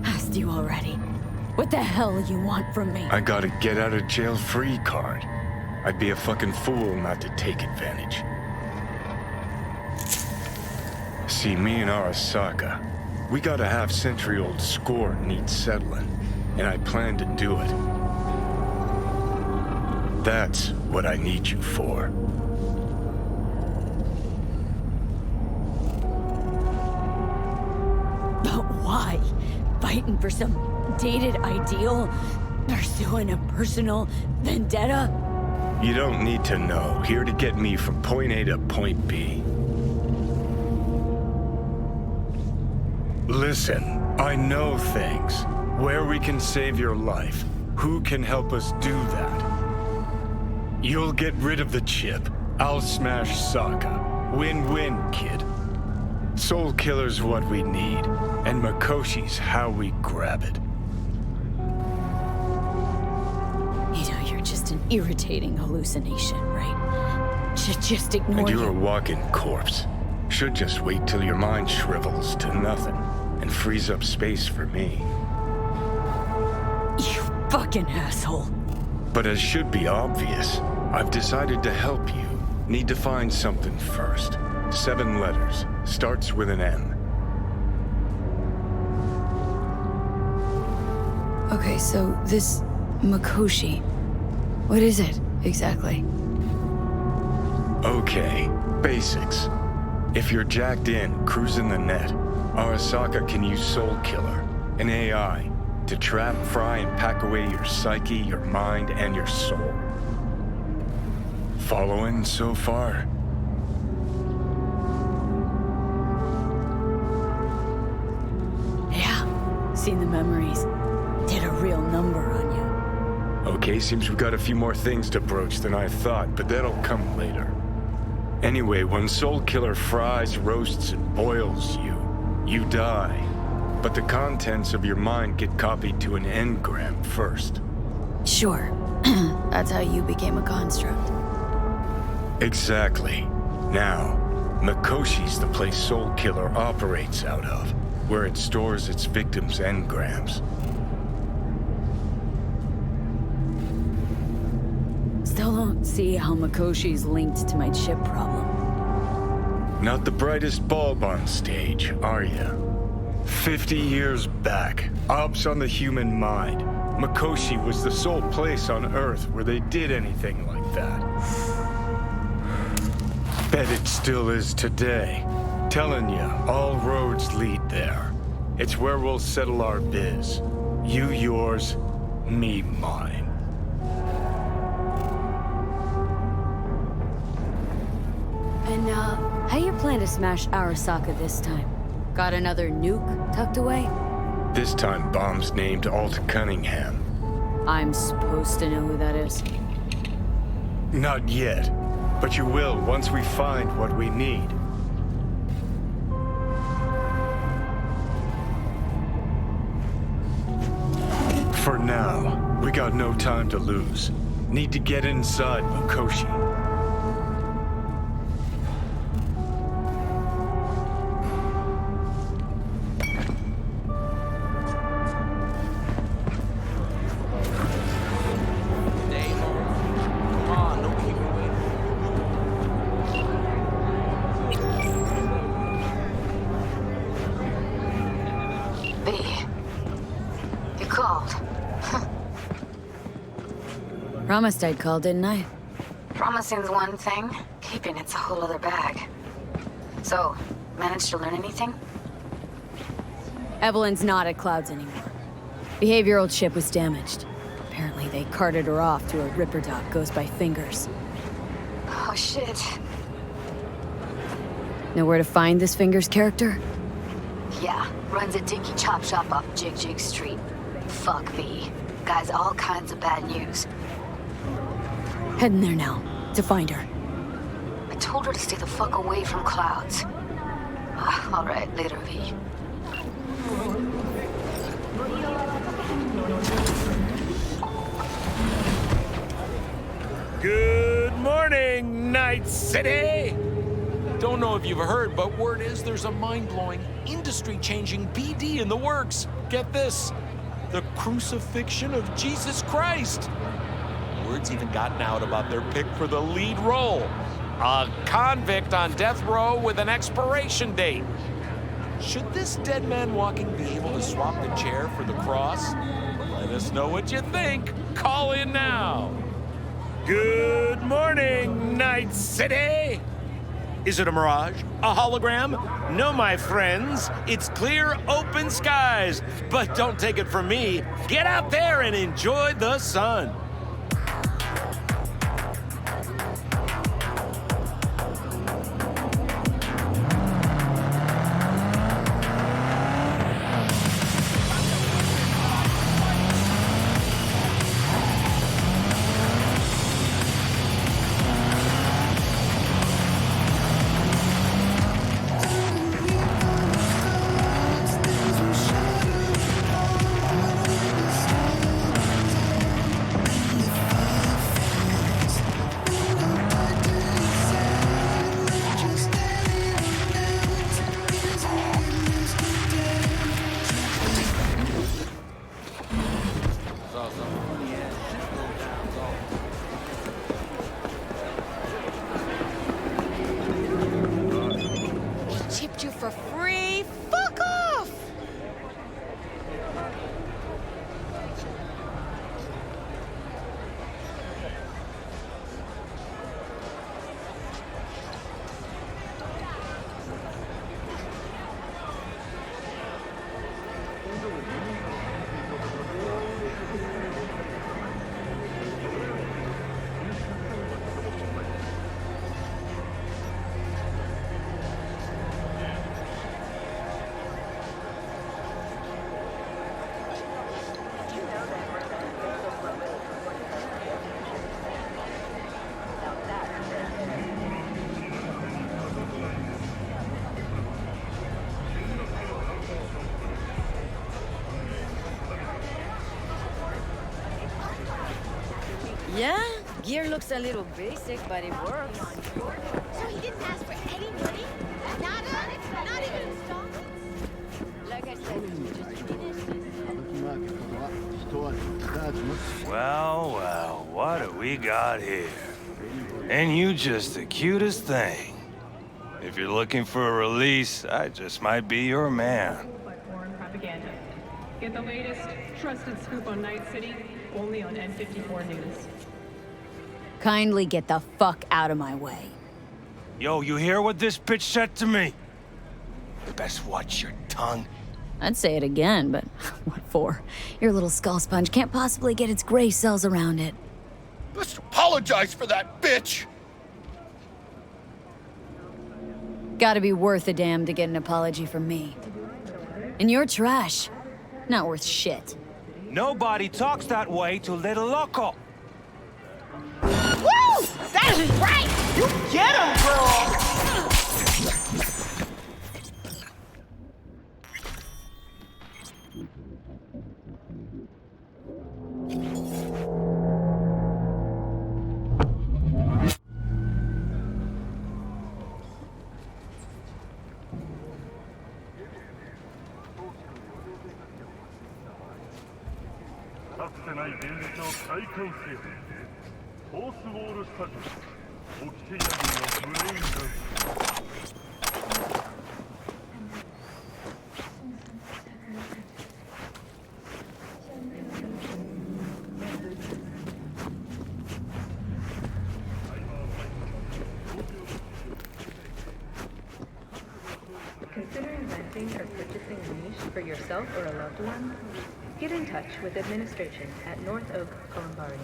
Asked you already. What the hell you want from me? I got a get out of jail free card. I'd be a fucking fool not to take advantage. See, me and Arasaka, we got a half-century-old score needs settling, and I plan to do it. That's what I need you for. But why? Fighting for some dated ideal? Pursuing a personal vendetta? You don't need to know. Here to get me from point A to point B. Listen, I know things. Where we can save your life. Who can help us do that? You'll get rid of the chip. I'll smash Sokka. Win-win, kid. Soul Killer's what we need, and Makoshi's how we grab it. You know, you're just an irritating hallucination, right? Just ignore And you're you. a walking corpse. Should just wait till your mind shrivels to nothing and frees up space for me. You fucking asshole. But as should be obvious, I've decided to help you. Need to find something first. 7 letters. Starts with an M. Okay, so this Makoshi, what is it exactly? Okay, basics. If you're jacked in, cruising the net, Arasaka can use Soul Killer, an AI, to trap, fry, and pack away your psyche, your mind, and your soul. Following so far? Yeah, seen the memories. Did a real number on you. Okay, seems we got a few more things to broach than I thought, but that'll come later. Anyway, when Soul Killer fries, roasts, and boils you, you die. But the contents of your mind get copied to an engram first. Sure. That's how you became a construct. Exactly. Now, Makoshi's the place Soul Killer operates out of, where it stores its victims' engrams. Still don't see how Makoshi's linked to my chip problem. Not the brightest bulb on stage, are you? 50 years back, obs on the human mind. Mikoshi was the sole place on Earth where they did anything like that. Bet it still is today. Telling you, all roads lead there. It's where we'll settle our biz. You yours, me mine. And, how you plan to smash Arasaka this time? Got another nuke tucked away? This time, bomb's named Alt Cunningham. I'm supposed to know who that is. Not yet, but you will once we find what we need. For now, we got no time to lose. Need to get inside Mikoshi. Promised I'd call, didn't I? Promising's one thing, keeping it's a whole other bag. So, managed to learn anything? Evelyn's not at Clouds anymore. Behavioral chip was damaged. Apparently they carted her off to a Ripper Doc goes by Fingers. Oh shit. Know where to find this Fingers character? Yeah, runs a dinky chop shop off Jig Jig Street. Fuck me. Guy's all kinds of bad news. Heading there now, to find her. I told her to stay the fuck away from Clouds. All right, later, V. Good morning, Night City! Don't know if you've heard, but word is there's a mind-blowing, industry-changing BD in the works. Get this, the crucifixion of Jesus Christ. Word's even gotten out about their pick for the lead role. A convict on death row with an expiration date. Should this dead man walking be able to swap the chair for the cross? Let us know what you think. Call in now. Good morning, Night City! Is it a mirage? A hologram? No, my friends. It's clear, open skies. But don't take it from me. Get out there and enjoy the sun. Chipped you for free? Fuck off! Yeah, gear looks a little basic, but it works. So he didn't ask for any money? Not even installments? Like I said, Well, well, what do we got here? And you just the cutest thing. If you're looking for a release, I just might be your man. Foreign propaganda. Get the latest, trusted scoop on Night City, only on N54 News. Kindly get the fuck out of my way. Yo, you hear what this bitch said to me? You best watch your tongue. I'd say it again, but what for? Your little skull sponge can't possibly get its gray cells around it. Let's apologize for that bitch! Gotta be worth a damn to get an apology from me. And you're trash. Not worth shit. Nobody talks that way to Little Loco. Woo! That's right! You get him, girl! Considering renting or purchasing a niche for yourself or a loved one? Get in touch with administration at North Oak Columbarium.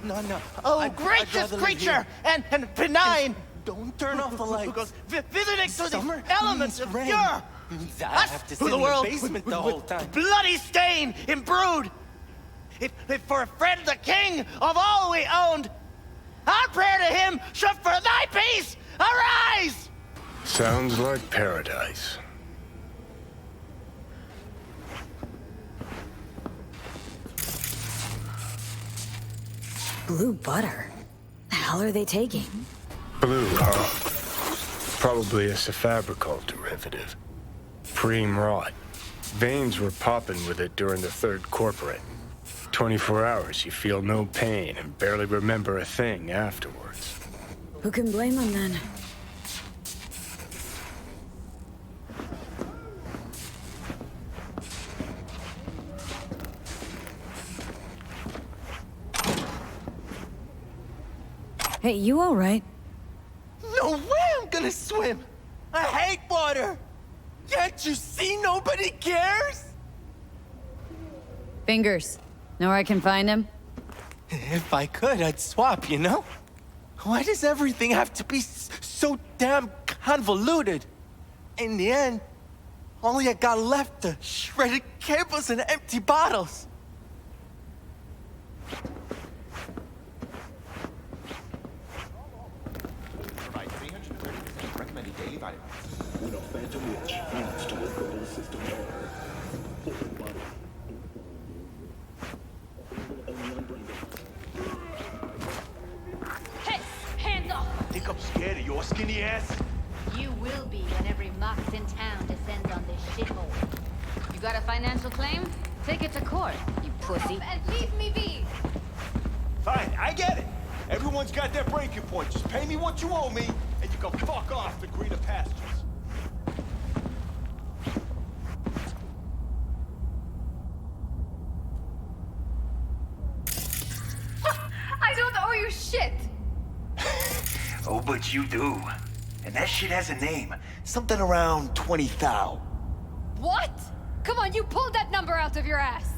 No. Oh, gracious creature! And benign! Don't turn off the lights. Visiting to Summer the elements means of rain. pure! I have to sit in the basement the whole time. Bloody stain imbrued! If for a friend the king of all we owned, our prayer to him should for thy peace arise! Sounds like paradise. Blue butter? The hell are they taking? Blue, huh? Probably a Cefabricol derivative. Preem rot. Veins were popping with it during the third corporate. 24 hours, you feel no pain and barely remember a thing afterwards. Who can blame them then? Hey, you all right? No way I'm gonna swim! I hate water! Can't you see nobody cares? Fingers. Know where I can find him? If I could, I'd swap, you know? Why does everything have to be so damn convoluted? In the end, all I got left are shredded cables and empty bottles. Provide 330% recommended daily vitamins. When a phantom witch wants to work the whole system harder. Full body. Hey, hands off! Think I'm scared of your skinny ass? You will be when every mox in town descends on this shithole. You got a financial claim? Take it to court, you pussy. And leave me be! Fine, I get it. Everyone's got their breaking point. Just pay me what you owe me, and you can fuck off to greener pastures. I don't owe you shit! Oh, but you do. And that shit has a name. Something around 20 thou. What? Come on, you pulled that number out of your ass!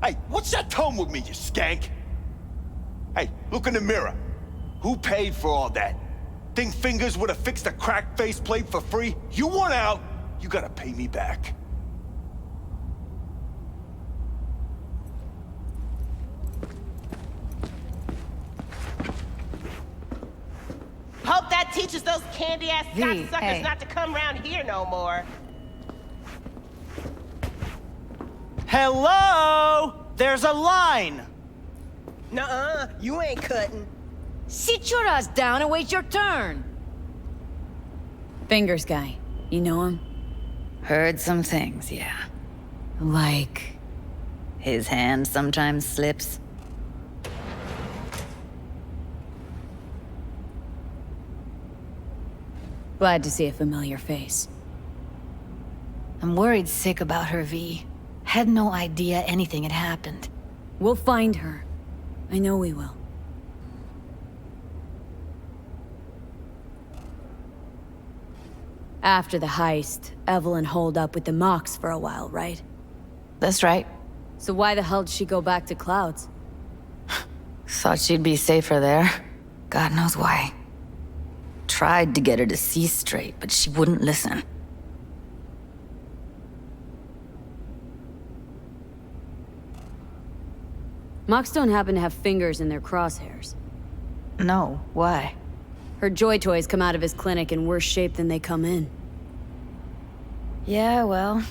Hey, what's that tone with me, you skank? Hey, look in the mirror. Who paid for all that? Think Fingers would have fixed a cracked faceplate for free? You want out, you gotta pay me back. Hope that teaches those candy-ass cocksuckers hey. not to come around here no more. Hello? There's a line. Nuh-uh, you ain't cutting. Sit your ass down and wait your turn. Fingers guy. You know him? Heard some things, yeah. Like... His hand sometimes slips. Glad to see a familiar face. I'm worried sick about her, V. Had no idea anything had happened. We'll find her. I know we will. After the heist, Evelyn holed up with the Mox for a while, right? That's right. So why the hell did she go back to Clouds? Thought she'd be safer there. God knows why. Tried to get her to see straight, but she wouldn't listen. Mox don't happen to have fingers in their crosshairs. No, why? Her Joy Toys come out of his clinic in worse shape than they come in. Yeah, well,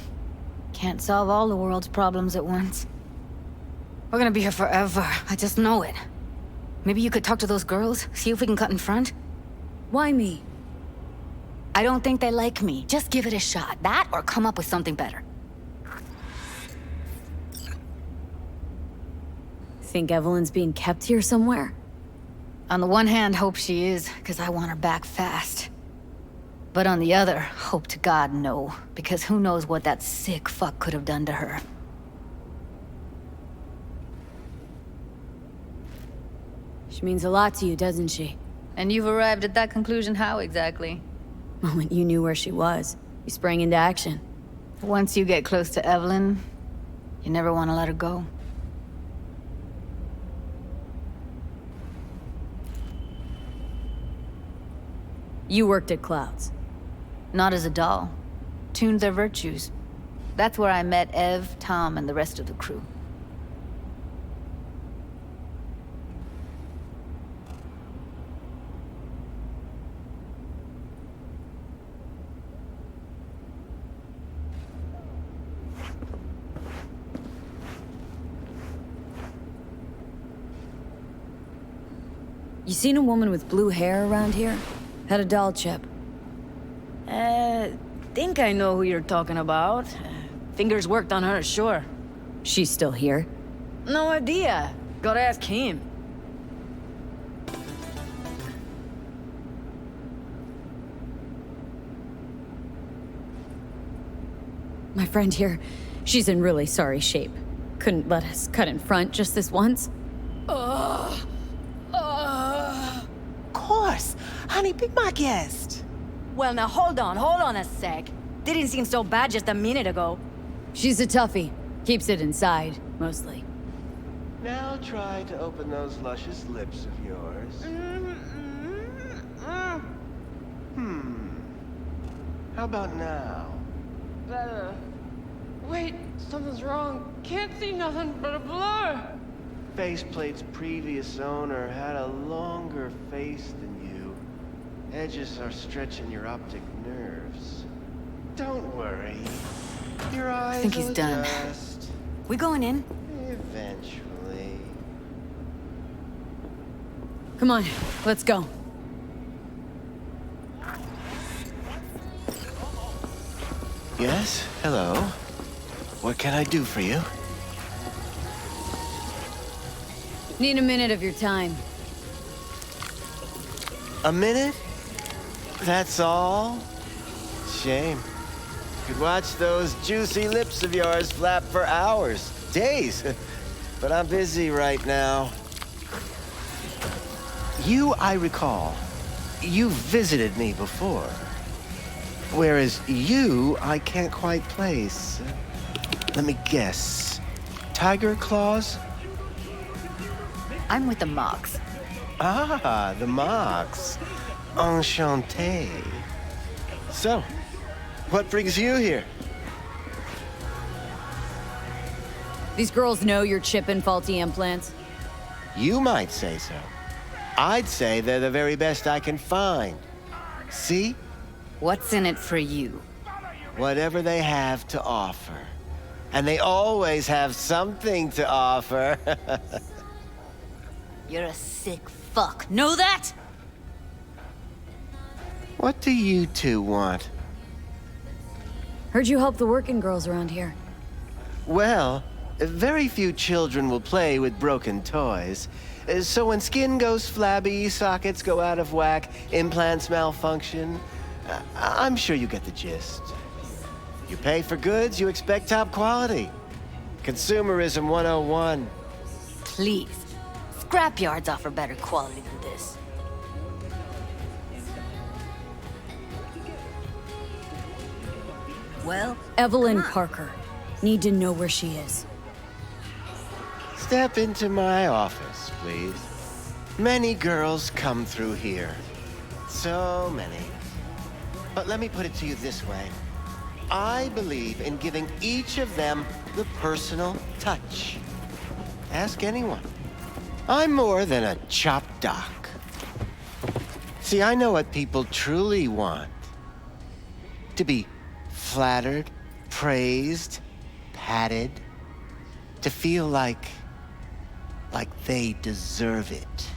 can't solve all the world's problems at once. We're gonna be here forever, I just know it. Maybe you could talk to those girls, see if we can cut in front? Why me? I don't think they like me. Just give it a shot. That or come up with something better. Think Evelyn's being kept here somewhere? On the one hand, hope she is, because I want her back fast. But on the other, hope to God no, because who knows what that sick fuck could have done to her. She means a lot to you, doesn't she? And you've arrived at that conclusion how exactly? The moment you knew where she was, you sprang into action. Once you get close to Evelyn, you never want to let her go. You worked at Clouds. Not as a doll. Tuned their virtues. That's where I met Ev, Tom, and the rest of the crew. You seen a woman with blue hair around here? Had a doll chip. Think I know who you're talking about. Fingers worked on her, sure. She's still here? No idea. Gotta ask him. My friend here, she's in really sorry shape. Couldn't let us cut in front just this once. Of course. Honey, be my guest. Well, now hold on a sec. Didn't seem so bad just a minute ago. She's a toughie. Keeps it inside, mostly. Now try to open those luscious lips of yours. How about now? Better. Wait, something's wrong. Can't see nothing but a blur. Faceplate's previous owner had a longer face than you. Edges are stretching your optic nerves. Don't worry. Your eyes I think he's done. adjust. We going in? Eventually. Come on, let's go. Yes? Hello? What can I do for you? Need a minute of your time. A minute? That's all? Shame. Could watch those juicy lips of yours flap for hours, days. But I'm busy right now. You, I recall, you visited me before. Whereas you, I can't quite place. Let me guess. Tiger claws? I'm with the Mox. Ah, the Mox. Enchanté. So, what brings you here? These girls know you're chipping faulty implants. You might say so. I'd say they're the very best I can find. See? What's in it for you? Whatever they have to offer. And they always have something to offer. You're a sick fuck. Know that? What do you two want? Heard you help the working girls around here. Well, very few children will play with broken toys. So when skin goes flabby, sockets go out of whack, implants malfunction, I'm sure you get the gist. You pay for goods, you expect top quality. Consumerism 101. Please. Scrapyards offer better quality than this. Well, Evelyn Parker. Need to know where she is. Step into my office, please. Many girls come through here. So many. But let me put it to you this way. I believe in giving each of them the personal touch. Ask anyone. I'm more than a chop doc. See, I know what people truly want. To be flattered, praised, patted. To feel like they deserve it.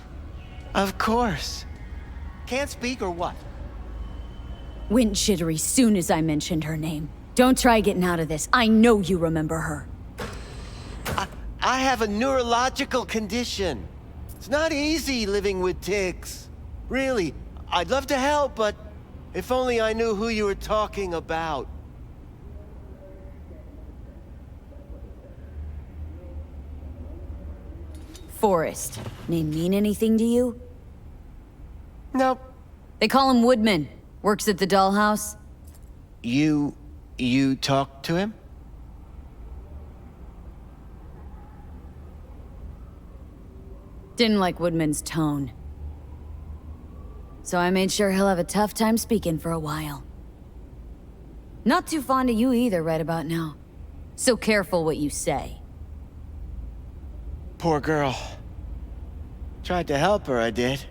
Of course. Can't speak or what? Went jittery soon as I mentioned her name. Don't try getting out of this. I know you remember her. I have a neurological condition. It's not easy living with tics. Really, I'd love to help, but if only I knew who you were talking about. Forrest. Name mean anything to you? Nope. They call him Woodman. Works at the dollhouse. You talked to him? Didn't like Woodman's tone. So I made sure he'll have a tough time speaking for a while. Not too fond of you either right about now. So careful what you say. Poor girl. Tried to help her, I did.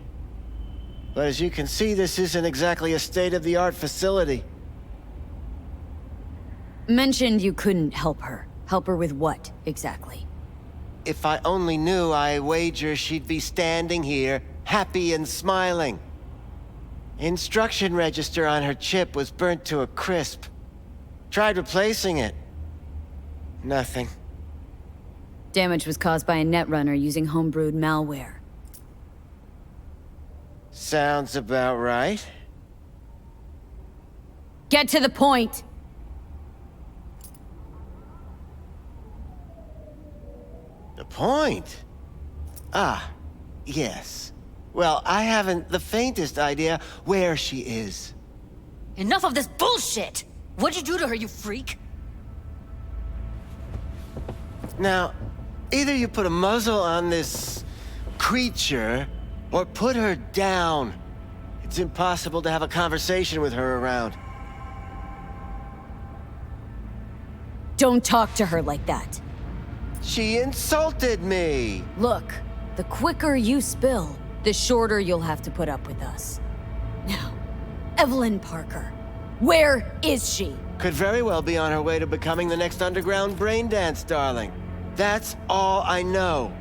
But as you can see, this isn't exactly a state-of-the-art facility. Mentioned you couldn't help her. Help her with what, exactly? If I only knew, I wager she'd be standing here, happy and smiling. Instruction register on her chip was burnt to a crisp. Tried replacing it. Nothing. Damage was caused by a netrunner using homebrewed malware. Sounds about right. Get to the point! The point? Ah, yes. Well, I haven't the faintest idea where she is. Enough of this bullshit! What'd you do to her, you freak? Now, either you put a muzzle on this creature, or put her down. It's impossible to have a conversation with her around. Don't talk to her like that. She insulted me! Look, the quicker you spill, the shorter you'll have to put up with us. Now, Evelyn Parker. Where is she? Could very well be on her way to becoming the next underground braindance darling. That's all I know.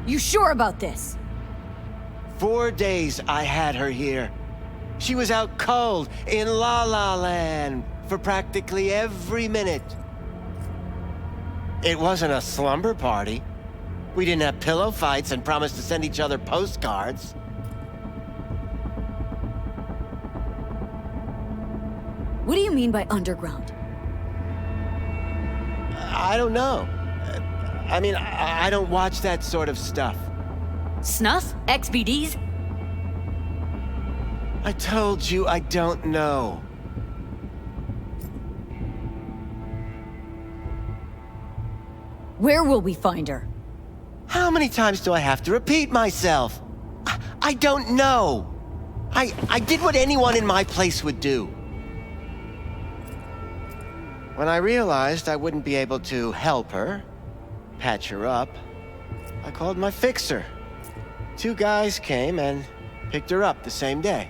You sure about this? 4 days I had her here. She was out cold in La La Land for practically every minute. It wasn't a slumber party. We didn't have pillow fights and promised to send each other postcards. What do you mean by underground? I don't know. I mean, I don't watch that sort of stuff. Snuff? XBDs? I told you I don't know. Where will we find her? How many times do I have to repeat myself? I don't know. I did what anyone in my place would do. When I realized I wouldn't be able to help her, patch her up, I called my fixer. 2 guys came and picked her up the same day.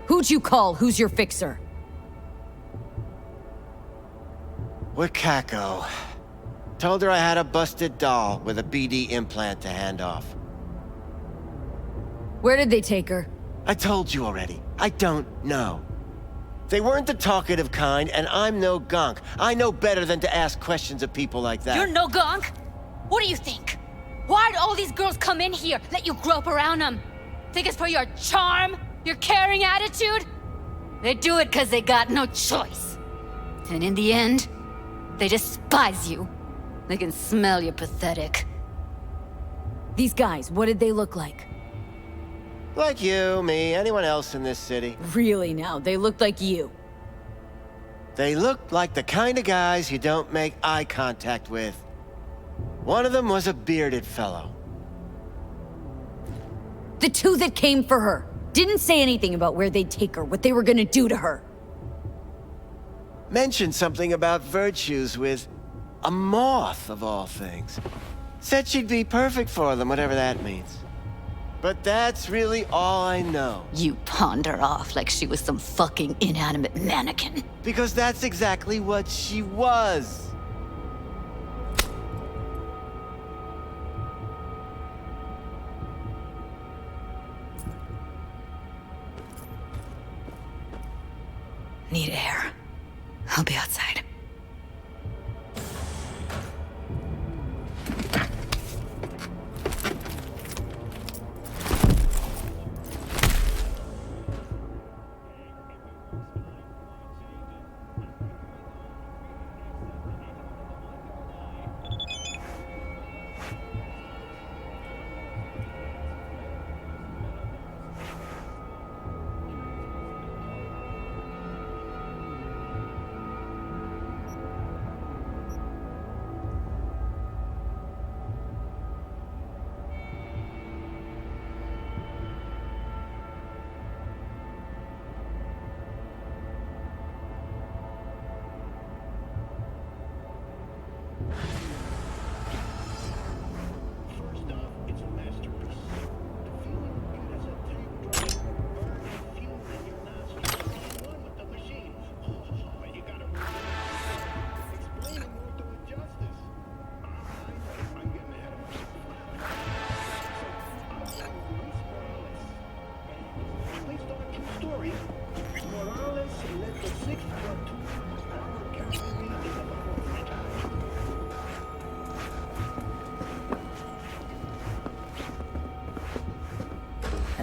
Who'd you call? Who's your fixer? Wakako. Told her I had a busted doll with a BD implant to hand off. Where did they take her? I told you already. I don't know. They weren't the talkative kind, and I'm no gonk. I know better than to ask questions of people like that. You're no gonk? What do you think? Why'd all these girls come in here, let you grope around them? Think it's for your charm? Your caring attitude? They do it because they got no choice. And in the end, they despise you. They can smell you're pathetic. These guys, what did they look like? Like you, me, anyone else in this city. Really now, they looked like you. They looked like the kind of guys you don't make eye contact with. One of them was a bearded fellow. The two that came for her didn't say anything about where they'd take her, what they were gonna do to her. Mentioned something about virtues with a moth, of all things. Said she'd be perfect for them, whatever that means. But that's really all I know. You pawned her off like she was some fucking inanimate mannequin. Because that's exactly what she was. Need air. I'll be outside.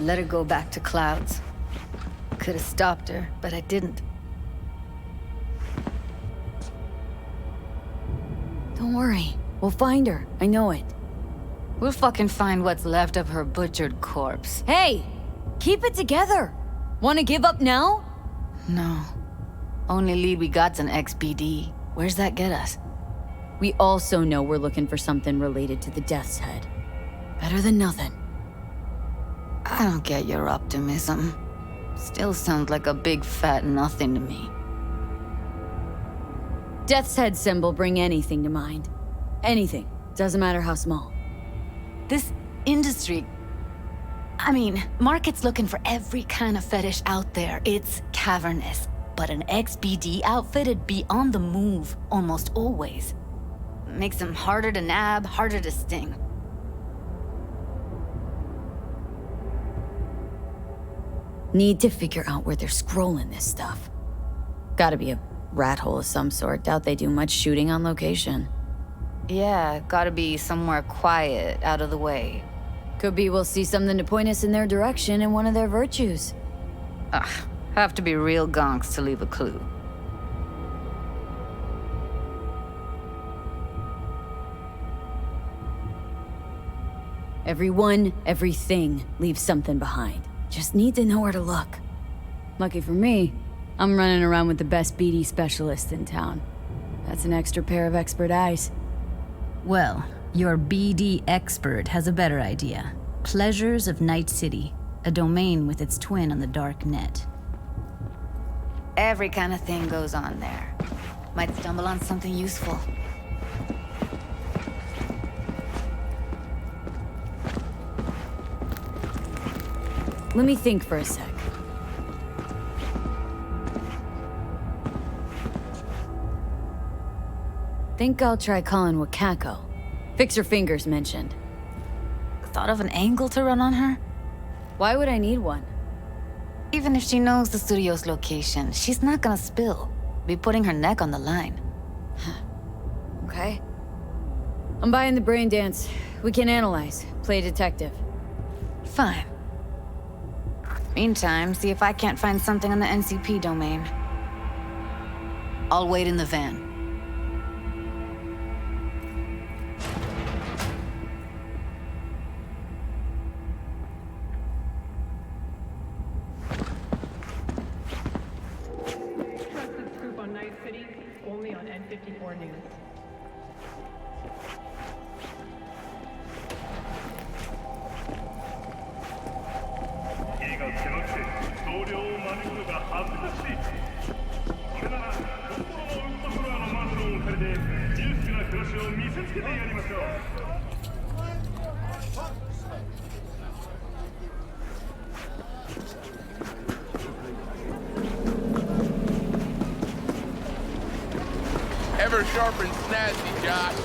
I let her go back to Clouds. Could have stopped her, but I didn't. Don't worry. We'll find her. I know it. We'll fucking find what's left of her butchered corpse. Hey! Keep it together! Wanna give up now? No. Only lead we got's an XBD. Where's that get us? We also know we're looking for something related to the Death's Head. Better than nothing. I don't get your optimism. Still sounds like a big fat nothing to me. Death's Head symbol bring anything to mind. Anything. Doesn't matter how small. This industry... I mean, market's looking for every kind of fetish out there. It's cavernous. But an XBD outfit'd be on the move, almost always. Makes them harder to nab, harder to sting. Need to figure out where they're scrolling this stuff. Gotta be a rat hole of some sort. Doubt they do much shooting on location. Yeah, gotta be somewhere quiet, out of the way. Could be we'll see something to point us in their direction in one of their virtues. Ugh, have to be real gonks to leave a clue. Everyone, everything leaves something behind. Just need to know where to look. Lucky for me, I'm running around with the best BD specialist in town. That's an extra pair of expert eyes. Well, your BD expert has a better idea. Pleasures of Night City, a domain with its twin on the dark net. Every kind of thing goes on there. Might stumble on something useful. Let me think for a sec. Think I'll try calling Wakako. Fix her fingers mentioned. Thought of an angle to run on her? Why would I need one? Even if she knows the studio's location, she's not gonna spill. Be putting her neck on the line. Okay. I'm buying the brain dance. We can analyze. Play detective. Fine. Meantime, see if I can't find something on the NCP domain. I'll wait in the van. Trusted scoop on Night City, only on N54 News. Ever sharp and snazzy, Josh.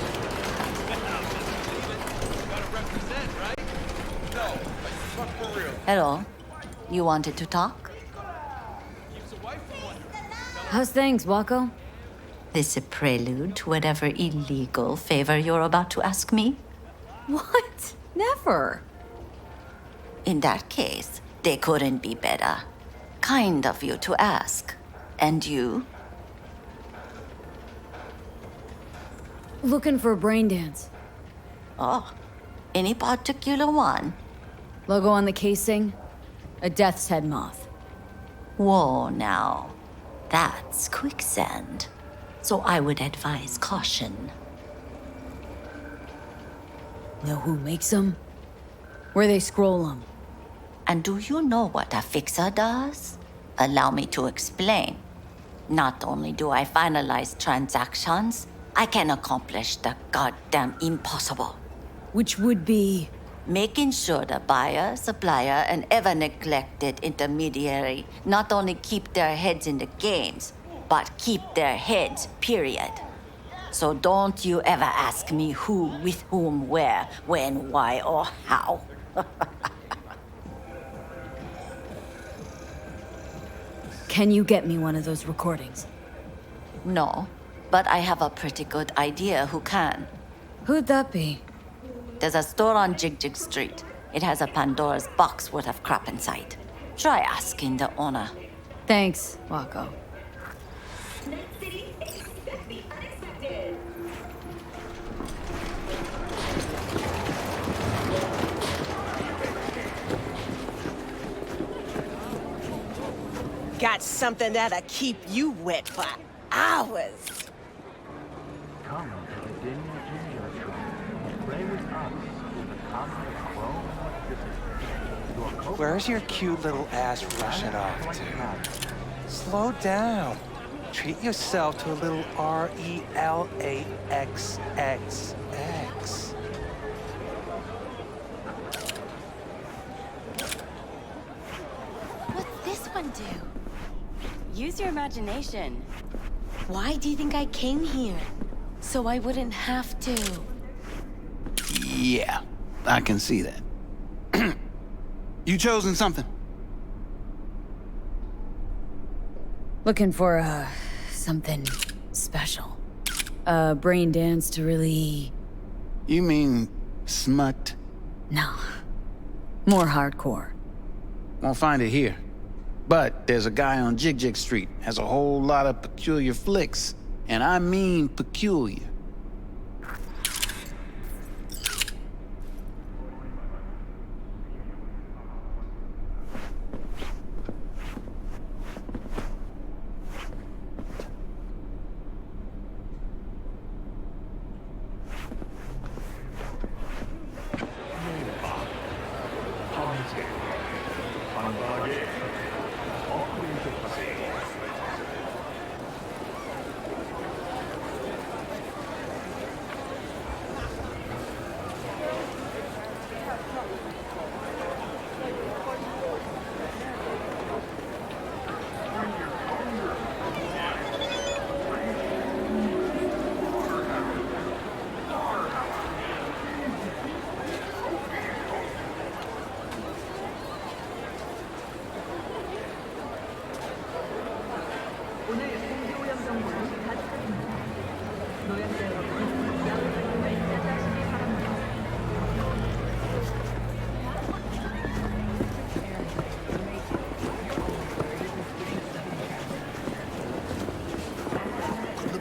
Hello. You wanted to talk? How's things, Wako? This a prelude to whatever illegal favor you're about to ask me? What? Never. In that case, they couldn't be better. Kind of you to ask. And you? Looking for a brain dance. Oh, any particular one? Logo on the casing? A death's head moth. Whoa, now. That's quicksand. So I would advise caution. Know who makes them? Where they scroll them? And do you know what a fixer does? Allow me to explain. Not only do I finalize transactions, I can accomplish the goddamn impossible. Which would be? Making sure the buyer, supplier, and ever neglected intermediary not only keep their heads in the games, but keep their heads, period. So don't you ever ask me who, with whom, where, when, why, or how. Can you get me one of those recordings? No, but I have a pretty good idea who can. Who'd that be? There's a store on Jig Street. It has a Pandora's box worth of crap inside. Try asking the owner. Thanks, Wako. Got something that'll keep you wet for hours. Come to the Dim Genius and play with us in the common chrome electricity. Where's your cute little ass rushing off to? Slow down. Treat yourself to a little RELAXXX. What's this one do? Use your imagination. Why do you think I came here? So I wouldn't have to. Yeah, I can see that. You chosen something? Looking for, something special. A brain dance to really... You mean smut? No. More hardcore. Won't find it here. But there's a guy on Jig Street, has a whole lot of peculiar flicks. And I mean peculiar.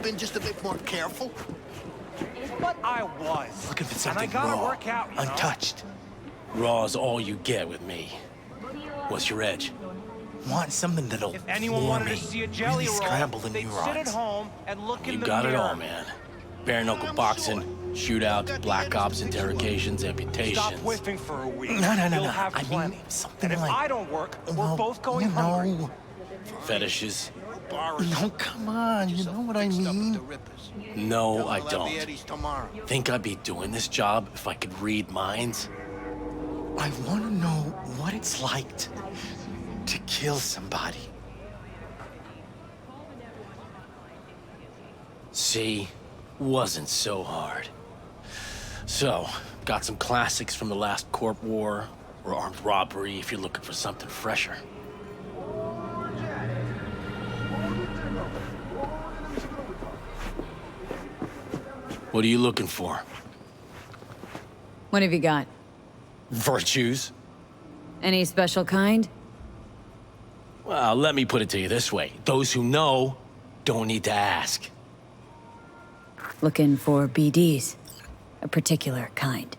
been just a bit more careful? But I was. Looking for And something I gotta raw, work out, you know? untouched. Raw's all you get with me. What's your edge? Want something that'll If anyone floor wanted me, to see a jelly really roll, scramble the they'd neurons. sit at home and look in You the got mirror. it all, man. Bare knuckle boxing, shootouts, black ops, interrogations, amputations. Stop whiffing for a week. No. You'll have I plenty. mean something And if like... I don't work, we're both going hungry. Fetishes. No, come on, you know what I mean? No, I don't. Tomorrow. Think I'd be doing this job if I could read minds? I want to know what it's like to kill somebody. See? Wasn't so hard. So, got some classics from the last Corp War, or armed robbery if you're looking for something fresher. What are you looking for? What have you got? Virtues? Any special kind? Well, let me put it to you this way. Those who know don't need to ask. Looking for BDs. A particular kind.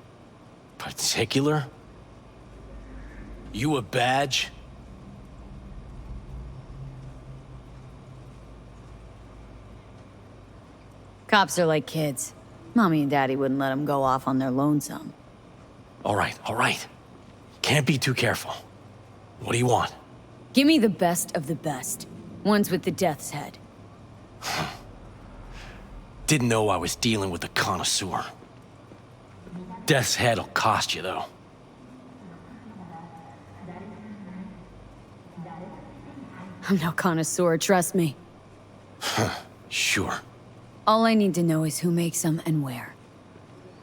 Particular? You a badge? Cops are like kids. Mommy and Daddy wouldn't let them go off on their lonesome. All right. Can't be too careful. What do you want? Give me the best of the best. Ones with the death's head. Didn't know I was dealing with a connoisseur. Death's head'll cost you, though. I'm no connoisseur, trust me. Sure. All I need to know is who makes them and where.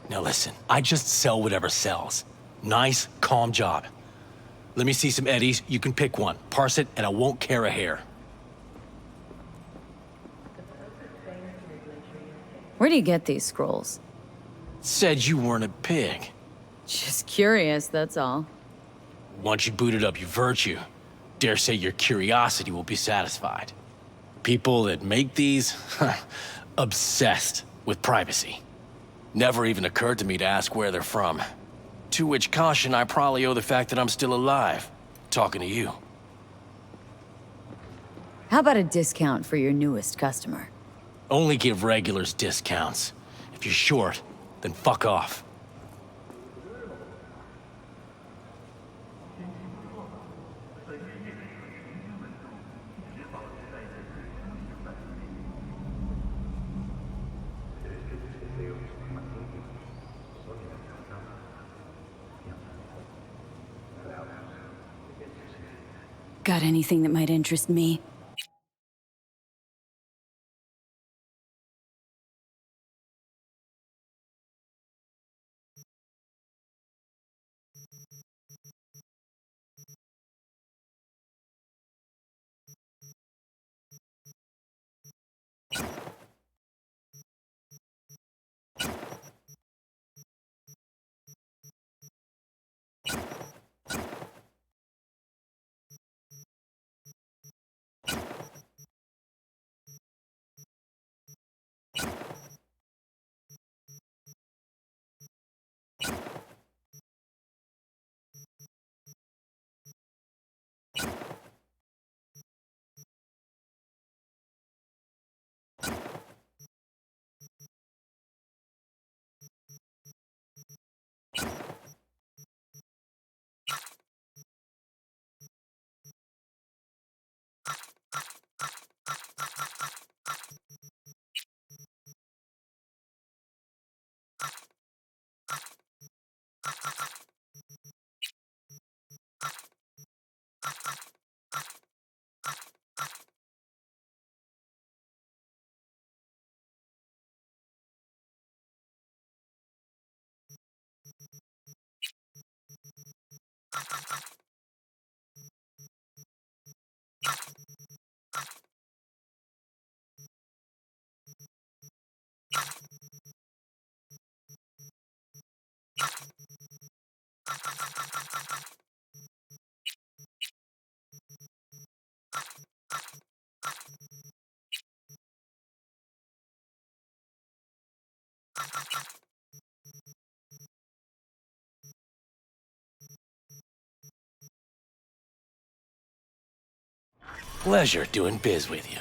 Now listen, I just sell whatever sells. Nice, calm job. Let me see some eddies, you can pick one. Parse it, and I won't care a hair. Where do you get these scrolls? Said you weren't a pig. Just curious, that's all. Once you booted up your virtue, dare say your curiosity will be satisfied. People that make these, obsessed with privacy. Never even occurred to me to ask where they're from. To which caution I probably owe the fact that I'm still alive, talking to you. How about a discount for your newest customer? Only give regulars discounts. If you're short, then fuck off. Got anything that might interest me? Pleasure doing biz with you.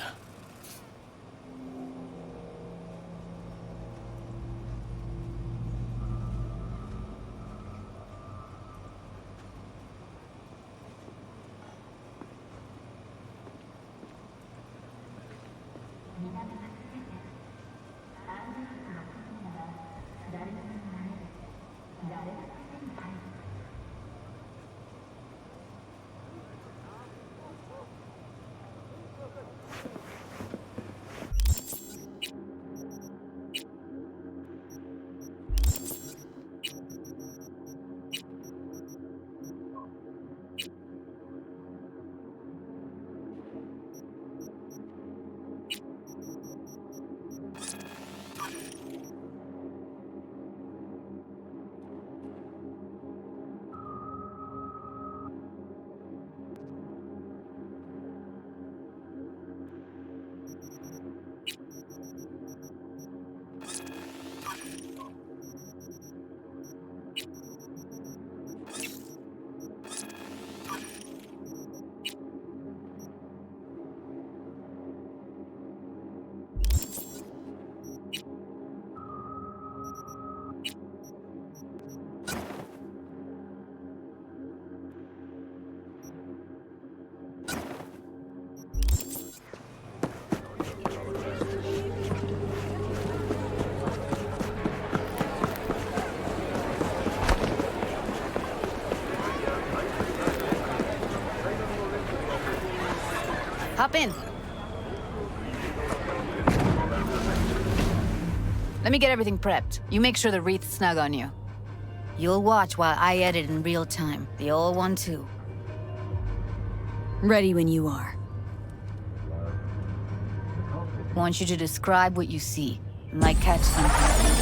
Hop in. Let me get everything prepped. You make sure the wreath's snug on you. You'll watch while I edit in real time. The old one, too. Ready when you are. Want you to describe what you see. Might catch something.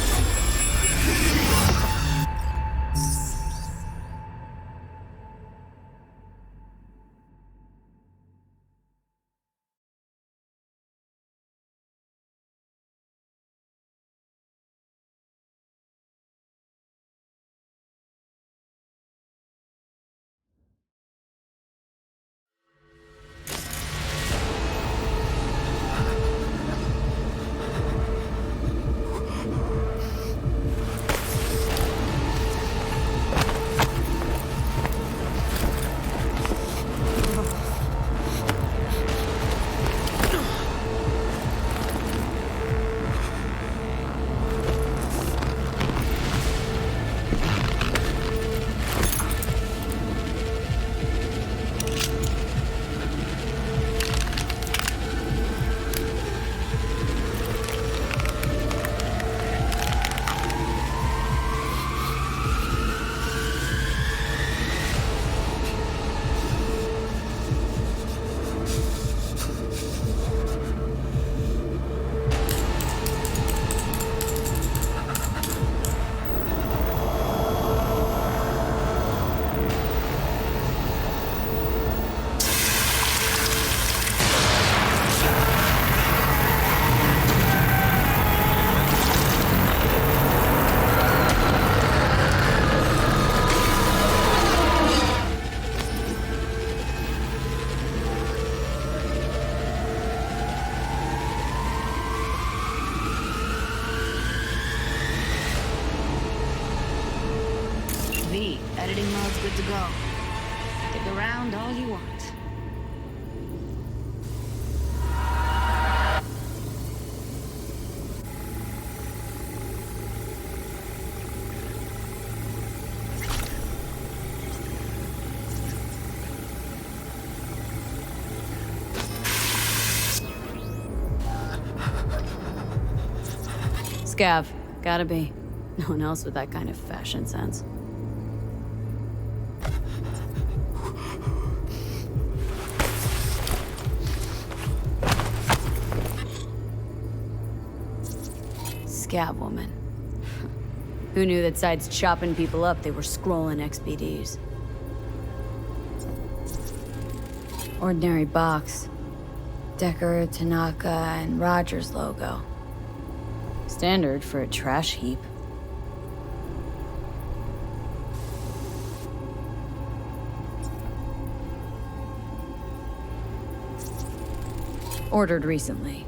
Editing mode's good to go. Dig around all you want. Scav. Gotta be. No one else with that kind of fashion sense. Scav woman. Who knew that besides chopping people up, they were scrolling XBDs? Ordinary box. Decker, Tanaka, and Rogers logo. Standard for a trash heap. Ordered recently.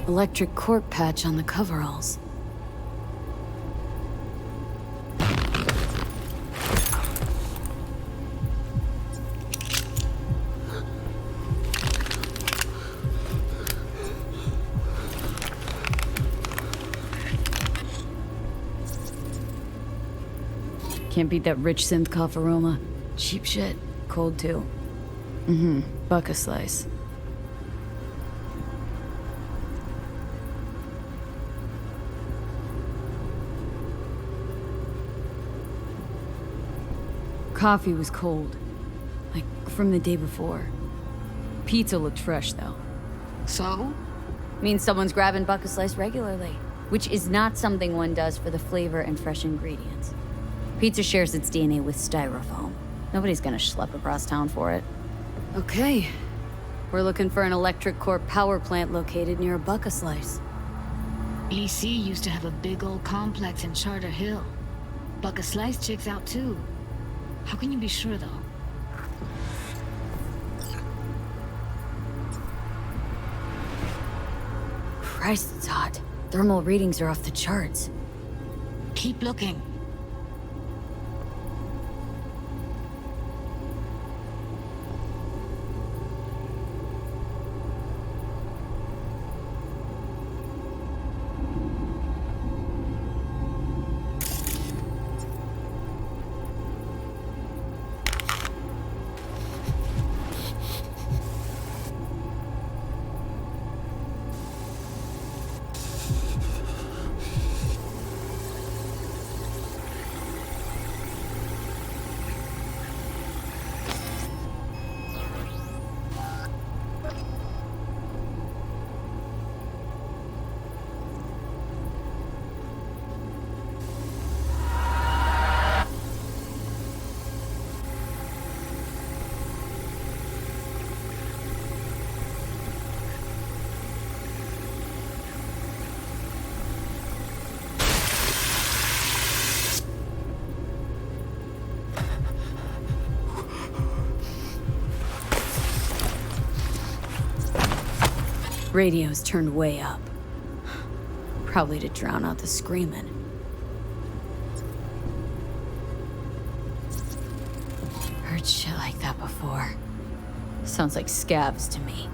Electric cork patch on the coveralls. Can't beat that rich synth cough aroma. Cheap shit. Cold too. Buck a slice. Coffee was cold. Like, from the day before. Pizza looked fresh, though. So? Means someone's grabbing Buck a slice regularly. Which is not something one does for the flavor and fresh ingredients. Pizza shares its DNA with styrofoam. Nobody's gonna schlep across town for it. Okay. We're looking for an electric core power plant located near a Buck a slice. EC used to have a big old complex in Charter Hill. Buck a slice checks out too. How can you be sure, though? Christ, it's hot. Thermal readings are off the charts. Keep looking. Radio's turned way up. Probably to drown out the screaming. Heard shit like that before. Sounds like scavs to me.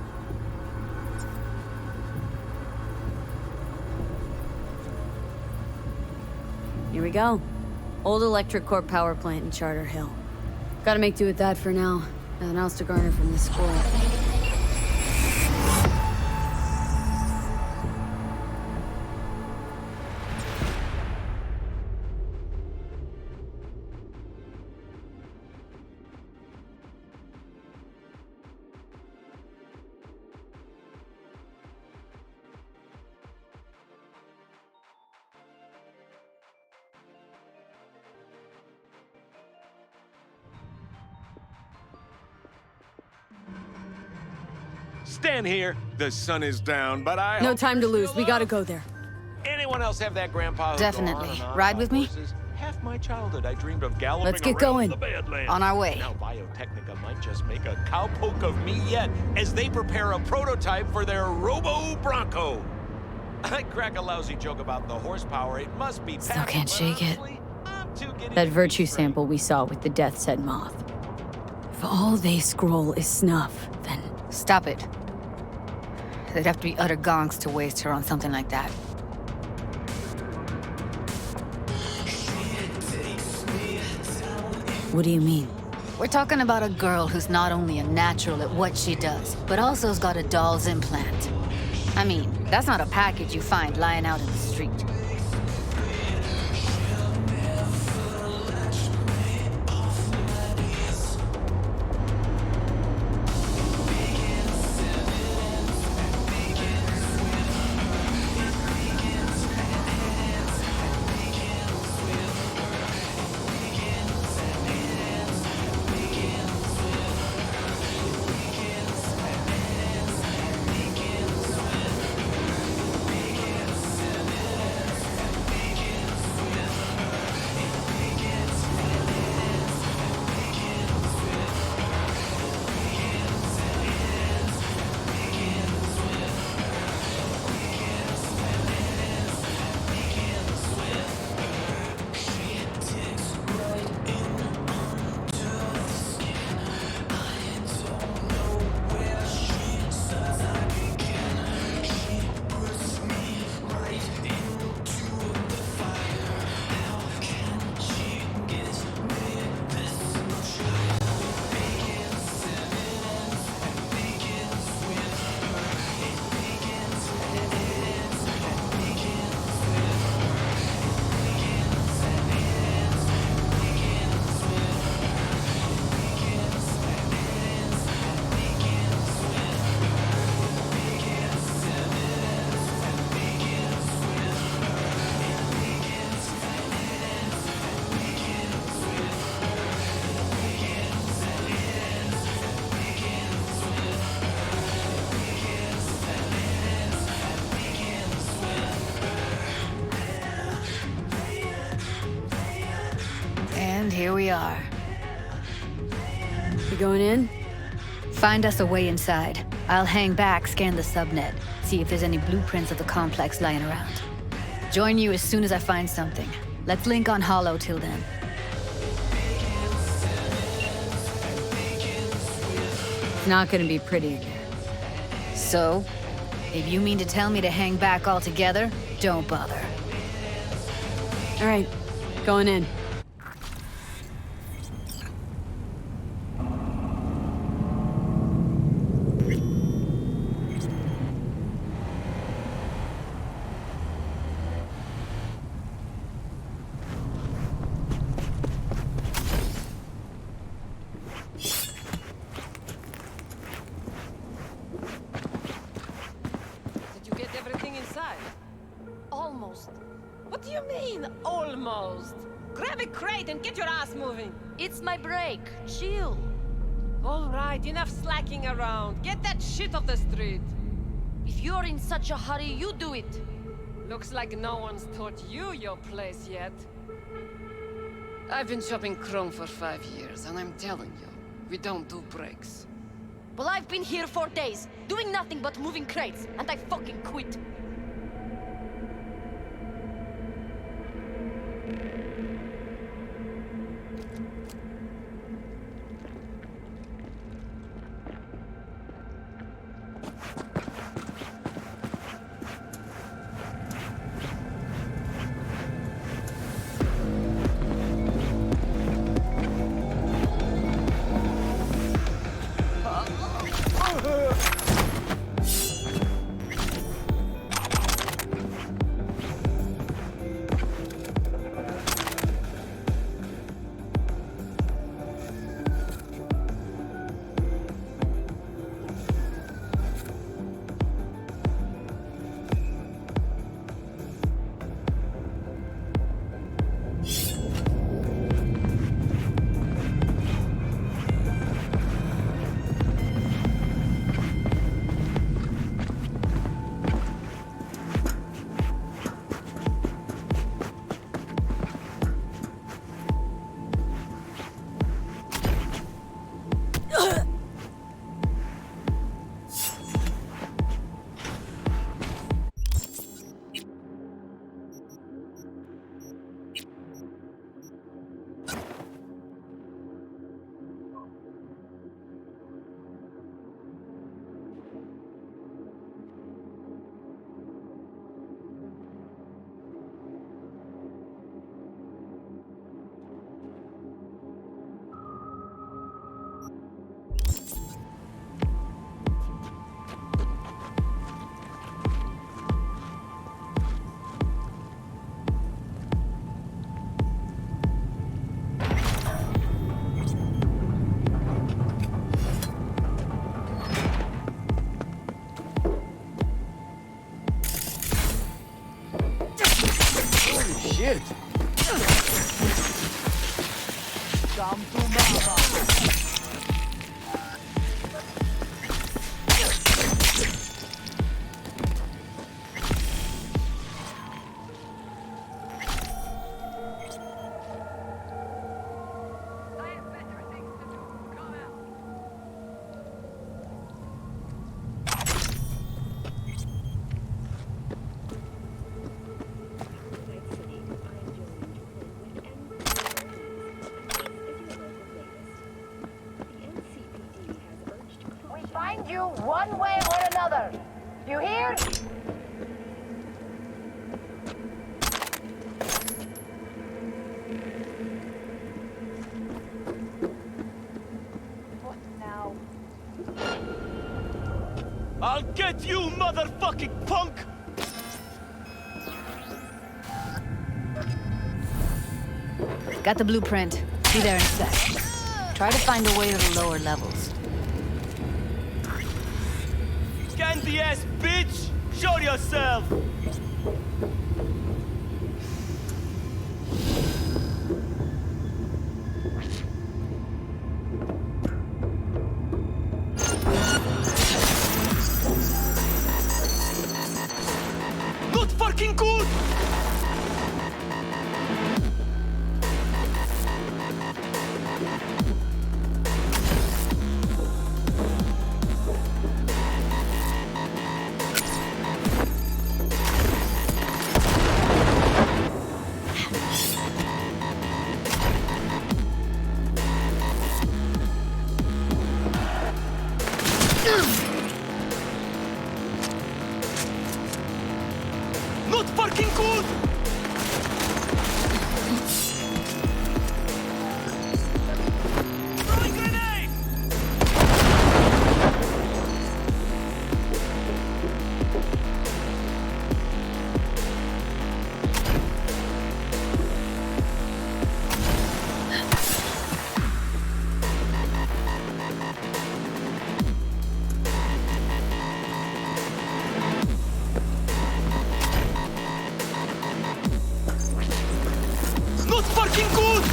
Here we go. Old electric core power plant in Charter Hill. Gotta make do with that for now. Nothing else to garner from this school. Stand here. The sun is down, but I No time to lose. We gotta go there. Anyone else have that grandpa who Definitely. go on and on Ride about with me? horses? Half my childhood I dreamed of galloping Let's get around going. the Badlands. On our way. Now Biotechnica might just make a cowpoke of me yet as they prepare a prototype for their Robo Bronco. I crack a lousy joke about the horsepower. It must be Still packed, can't but shake it. honestly, I'm too giddy That to virtue be straight. sample we saw with the Death's Head moth. If all they scroll is snuff, then... Stop it. They'd have to be utter gonks to waste her on something like that. What do you mean? We're talking about a girl who's not only a natural at what she does, but also has got a doll's implant. I mean, that's not a package you find lying out in the street. we are. You going in? Find us a way inside. I'll hang back, scan the subnet, see if there's any blueprints of the complex lying around. Join you as soon as I find something. Let's link on Hollow till then. Not gonna be pretty again. So, if you mean to tell me to hang back altogether, don't bother. All right, going in. Did you get everything inside? Almost. What do you mean, almost? Grab a crate and get your ass moving. It's my break. Chill. All right, enough slacking around. Get that shit off the street. If you're in such a hurry, you do it. Looks like no one's taught you your place yet. I've been shopping Chrome for 5 years, and I'm telling you, we don't do breaks. Well, I've been here for days, doing nothing but moving crates, and I fucking quit. Shit! Come to mama. Find you one way or another. You hear? What now? I'll get you, motherfucking punk! Got the blueprint. Be there in a sec. Try to find a way to the lower levels. Candy ass bitch! Show yourself! Not fucking good! Not fucking good! Throwing grenade! Not fucking good!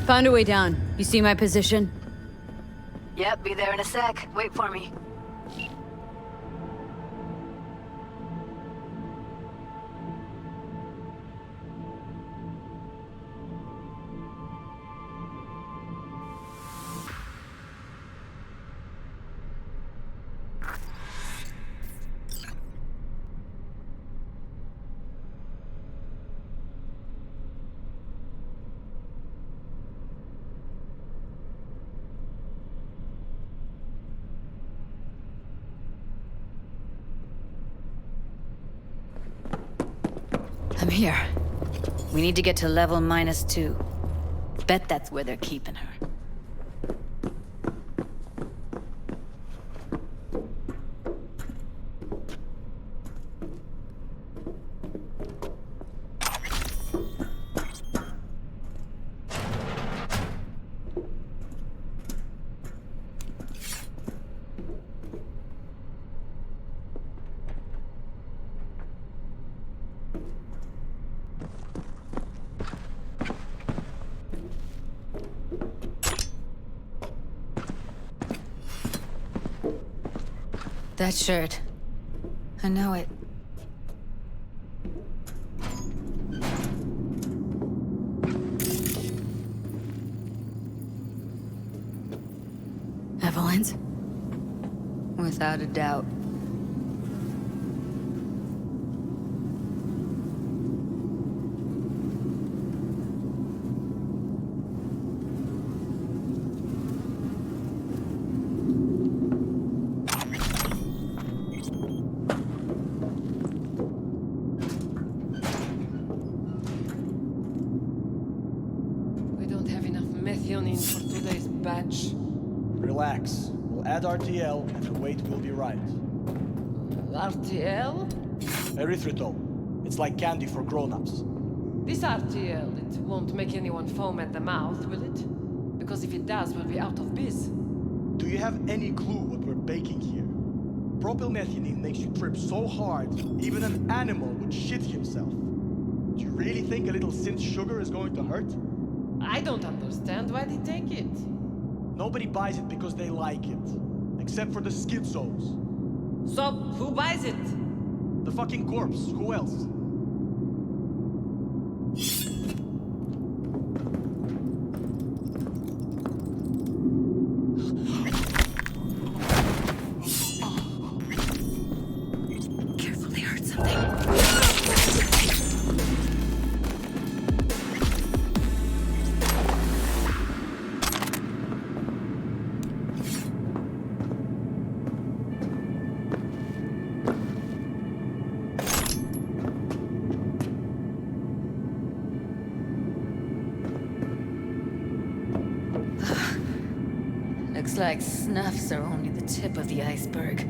Found a way down. You see my position? Yep, be there in a sec. Wait for me. I'm here. We need to get to level -2. Bet that's where they're keeping her. That shirt. I know it. Evelyn's? Without a doubt. Methionine for today's batch. Relax. We'll add RTL and the weight will be right. RTL? Erythritol. It's like candy for grown-ups. This RTL, it won't make anyone foam at the mouth, will it? Because if it does, we'll be out of biz. Do you have any clue what we're baking here? Propylmethionine makes you trip so hard, even an animal would shit himself. Do you really think a little synth sugar is going to hurt? I don't understand why they take it. Nobody buys it because they like it. Except for the schizos. So, who buys it? The fucking corpse. Who else? Carefully hurt something. Looks like snuffs are only the tip of the iceberg.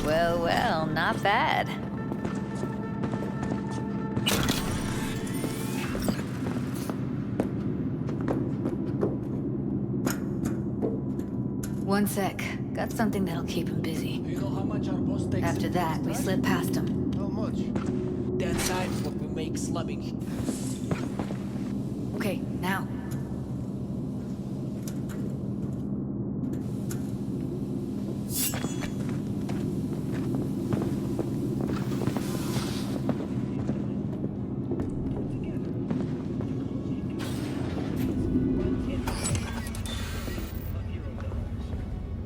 Well, well, not bad. One sec. Got something that'll keep him busy. Do you know how much our boss takes? After that, we slip past him. How much? That times what we make slubbing. Okay, now.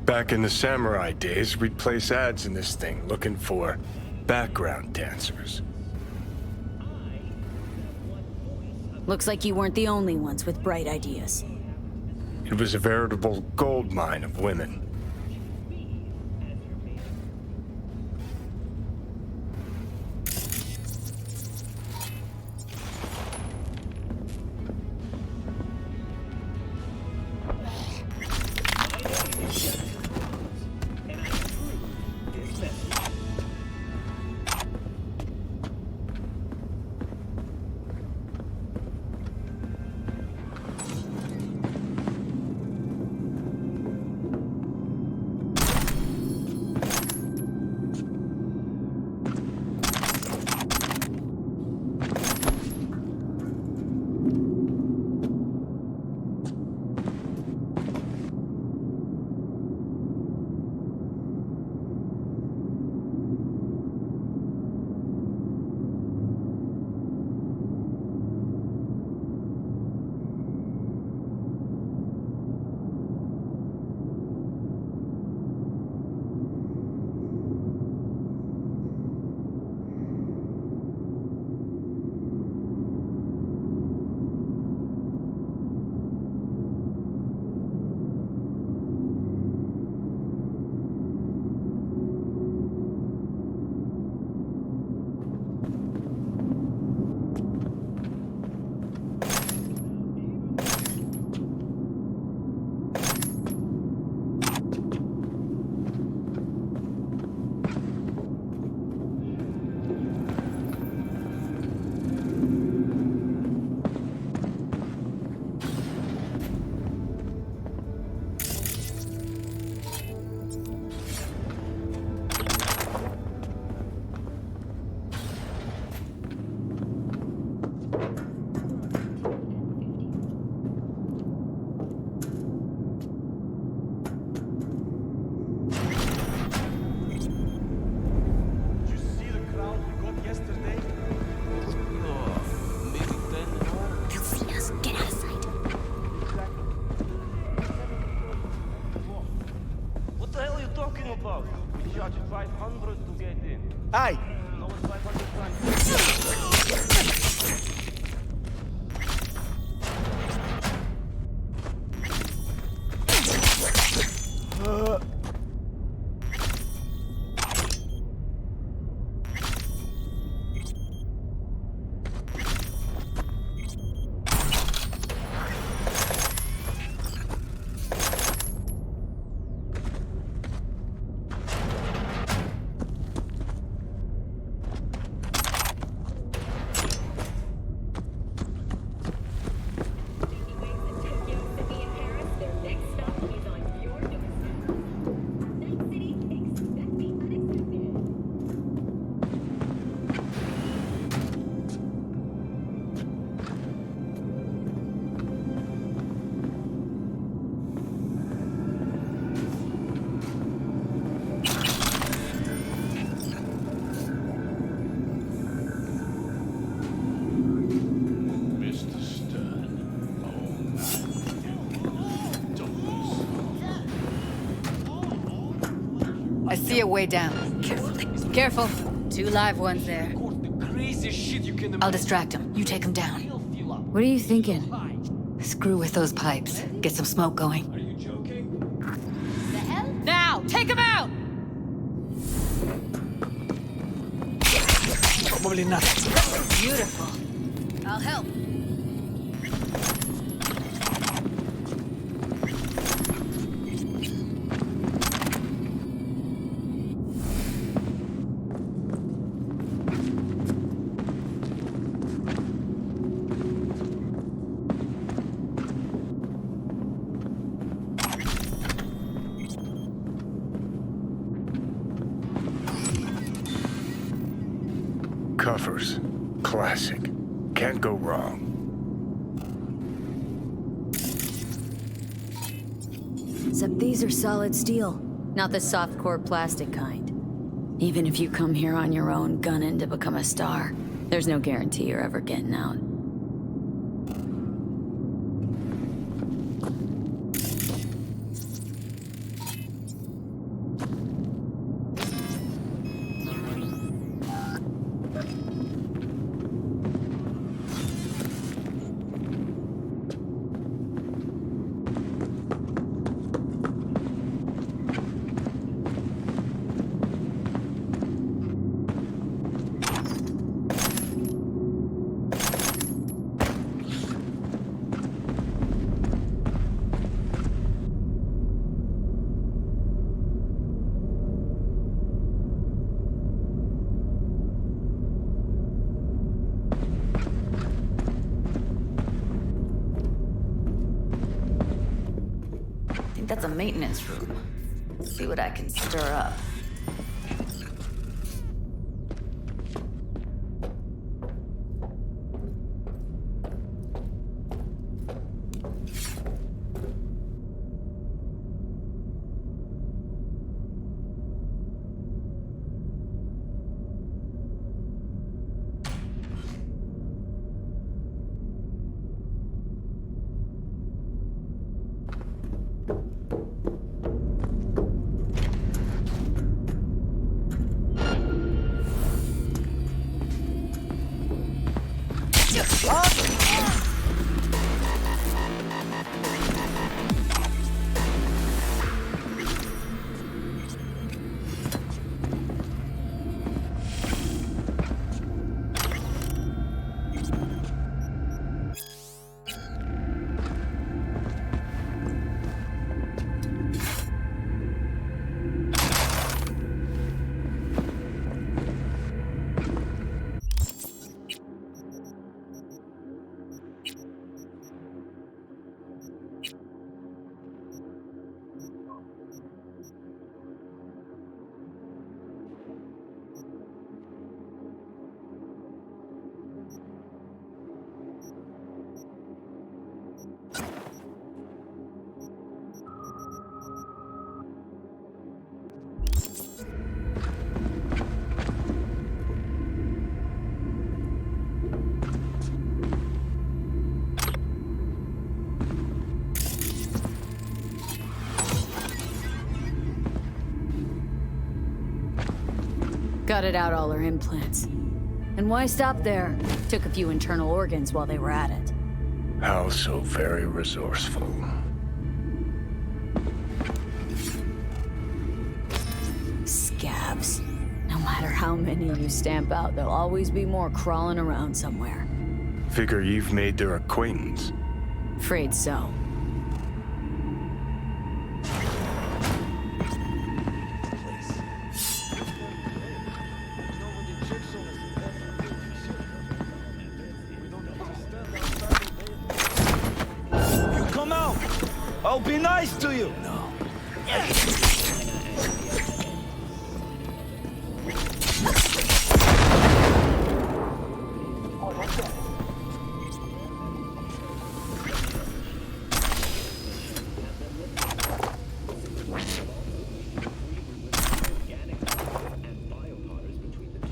Back in the samurai days, we'd place ads in this thing looking for background dancers. Looks like you weren't the only ones with bright ideas. It was a veritable gold mine of women. Hey! See you way down. Careful. 2 live ones there. I'll distract him. You take him down. What are you thinking? Screw with those pipes. Get some smoke going. Now, take him out! Probably nothing. Beautiful. I'll help. Cuffers. Classic. Can't go wrong. Except these are solid steel, not the soft-core plastic kind. Even if you come here on your own, gunning to become a star, there's no guarantee you're ever getting out. That's a maintenance room. See what I can stir up. Gutted out all her implants. And why stop there? Took a few internal organs while they were at it. How so very resourceful. Scabs. No matter how many you stamp out, there'll always be more crawling around somewhere. Figure you've made their acquaintance. Afraid so. I'll be nice to you. No.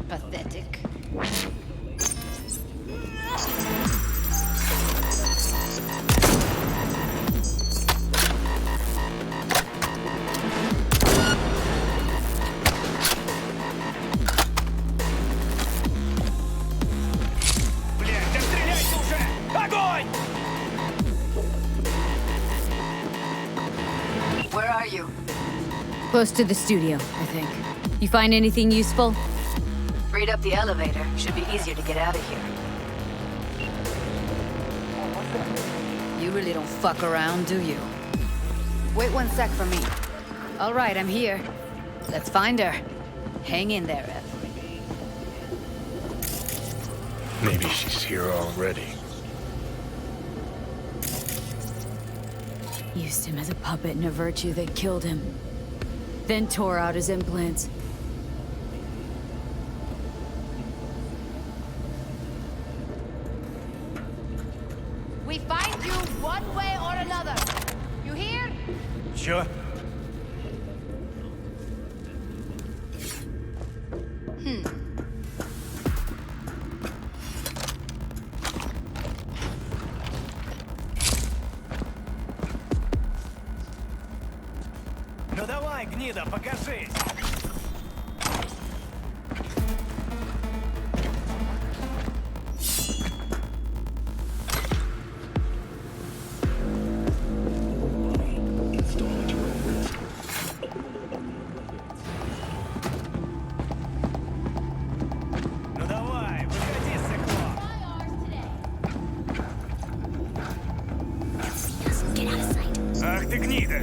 Pathetic. close to the studio, I think. You find anything useful? Freed up the elevator. Should be easier to get out of here. You really don't fuck around, do you? Wait 1 sec for me. All right, I'm here. Let's find her. Hang in there, Ev. Maybe she's here already. Used him as a puppet and a virtue that killed him. Then tore out his implants. We find you one way or another. You hear? Sure. Ну давай, гнида, покажись! Ну давай, выходи, сыкло! Ах ты гнида!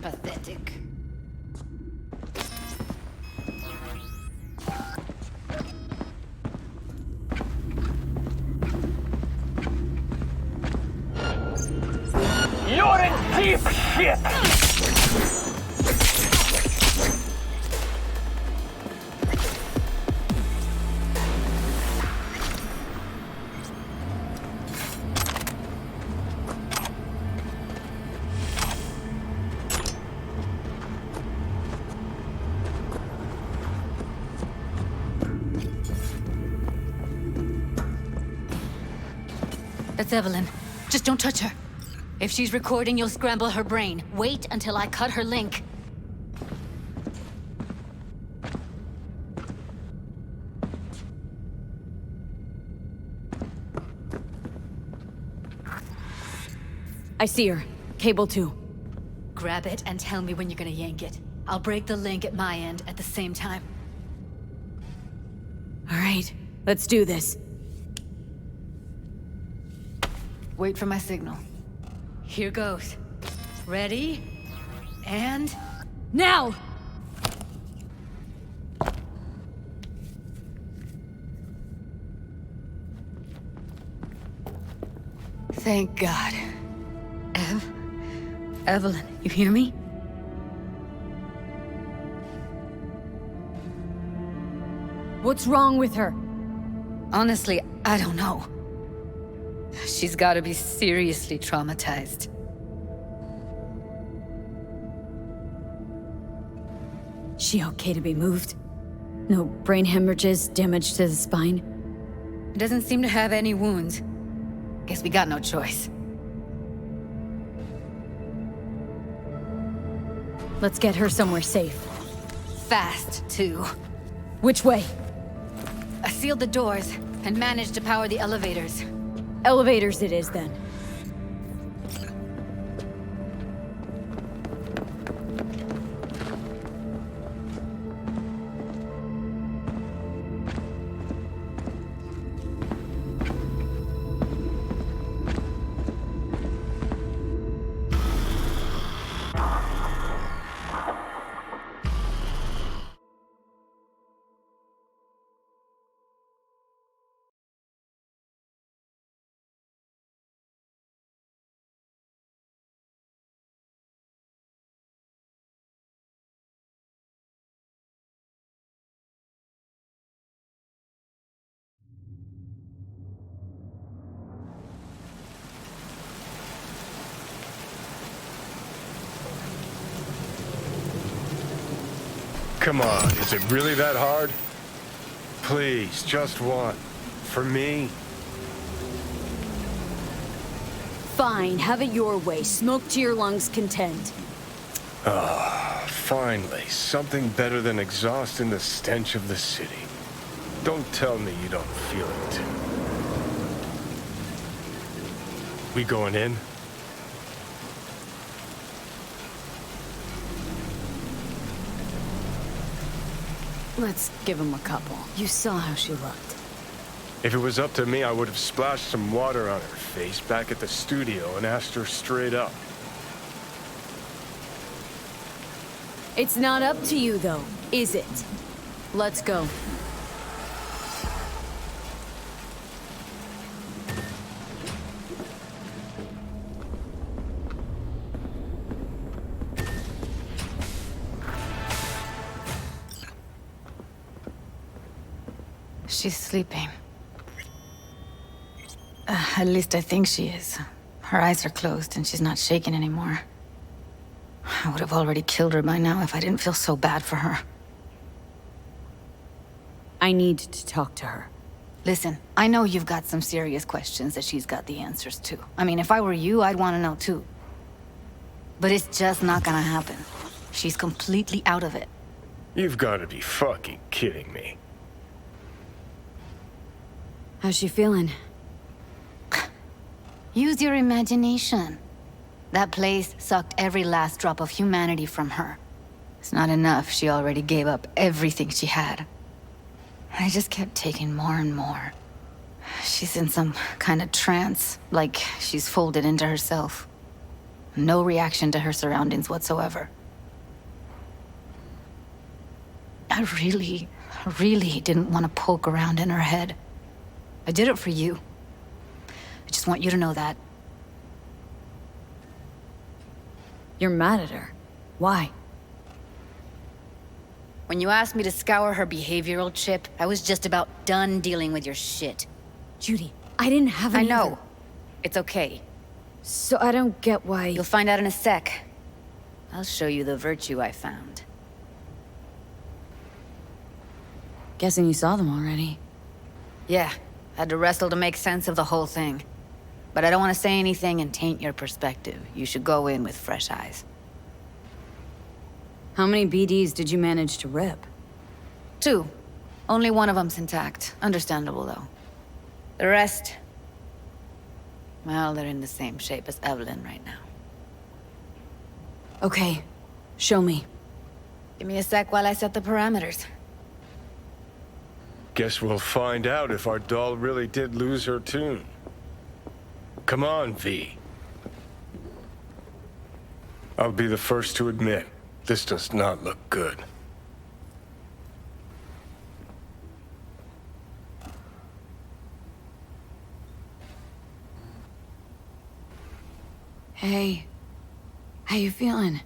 Pathetic. You're in deep shit! That's Evelyn. Just don't touch her. If she's recording, you'll scramble her brain. Wait until I cut her link. I see her. Cable 2. Grab it and tell me when you're gonna yank it. I'll break the link at my end at the same time. All right, let's do this. Wait for my signal. Here goes. Ready? And... now! Thank God. Evelyn, you hear me? What's wrong with her? Honestly, I don't know. She's gotta be seriously traumatized. She okay to be moved? No brain hemorrhages, damage to the spine? Doesn't seem to have any wounds. Guess we got no choice. Let's get her somewhere safe. Fast, too. Which way? I sealed the doors and managed to power the elevators. Elevators it is, then. Come on, is it really that hard? Please, just one. For me? Fine, have it your way. Smoke to your lungs' content. Ah, finally, something better than exhaust in the stench of the city. Don't tell me you don't feel it. We going in? Let's give him a couple. You saw how she looked. If it was up to me, I would have splashed some water on her face back at the studio and asked her straight up. It's not up to you, though, is it? Let's go. She's sleeping. At least I think she is. Her eyes are closed and she's not shaking anymore. I would have already killed her by now if I didn't feel so bad for her. I need to talk to her. Listen, I know you've got some serious questions that she's got the answers to. I mean, if I were you, I'd want to know too. But it's just not gonna happen. She's completely out of it. You've got to be fucking kidding me. How's she feeling? Use your imagination. That place sucked every last drop of humanity from her. It's not enough. She already gave up everything she had. I just kept taking more and more. She's in some kind of trance, like she's folded into herself. No reaction to her surroundings whatsoever. I really didn't want to poke around in her head. I did it for you. I just want you to know that. You're mad at her. Why? When you asked me to scour her behavioral chip, I was just about done dealing with your shit. Judy, I didn't have any I know. other... It's okay. So I don't get why... You'll find out in a sec. I'll show you the virtue I found. Guessing you saw them already. Yeah, had to wrestle to make sense of the whole thing. But I don't want to say anything and taint your perspective. You should go in with fresh eyes. How many BDs did you manage to rip? 2. Only one of them's intact. Understandable, though. The rest... well, they're in the same shape as Evelyn right now. Okay, show me. Give me a sec while I set the parameters. Guess we'll find out if our doll really did lose her tune. Come on, V. I'll be the first to admit, this does not look good. Hey, how you feeling?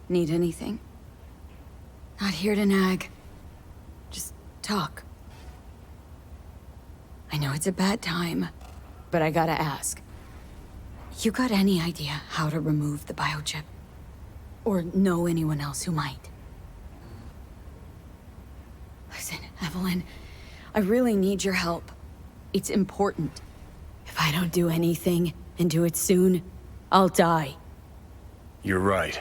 Need anything? Not here to nag. Just talk. I know it's a bad time, but I gotta ask. You got any idea how to remove the biochip? Or know anyone else who might? Listen, Evelyn, I really need your help. It's important. If I don't do anything, and do it soon, I'll die. You're right.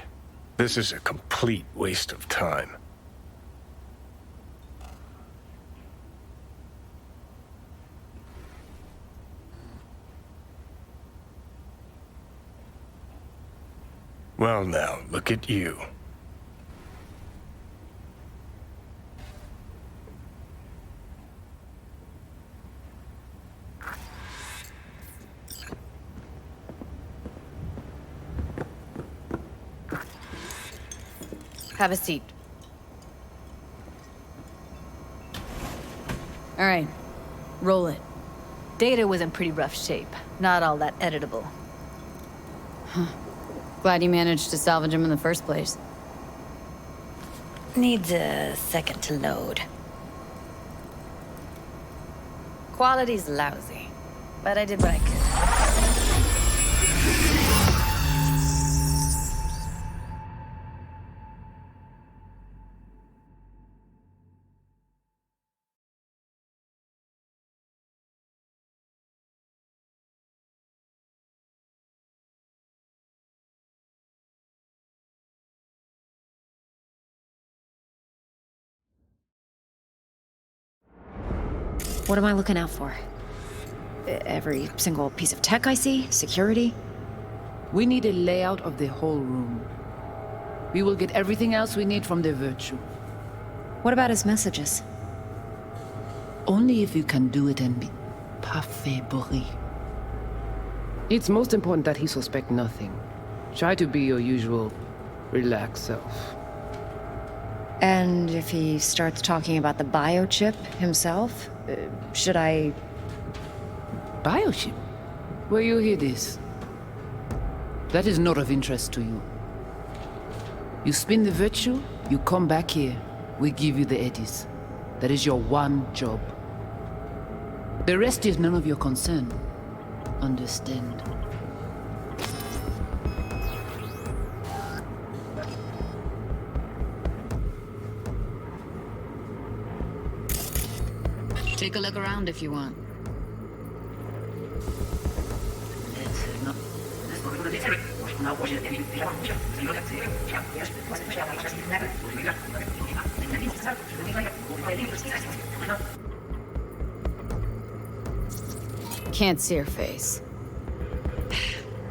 This is a complete waste of time. Well now, look at you. Have a seat. All right, roll it. Data was in pretty rough shape. Not all that editable. Huh. Glad you managed to salvage him in the first place. Needs a second to load. Quality's lousy, but I did what I could. What am I looking out for? Every single piece of tech I see? Security? We need a layout of the whole room. We will get everything else we need from the Virtue. What about his messages? Only if you can do it and be parfait bourré. It's most important that he suspect nothing. Try to be your usual, relaxed self. And if he starts talking about the biochip himself, should I... Biochip? Where you hear this? That is not of interest to you. You spin the Virtue, you come back here, we give you the eddies. That is your one job. The rest is none of your concern. Understand? Take a look around if you want. Can't see her face.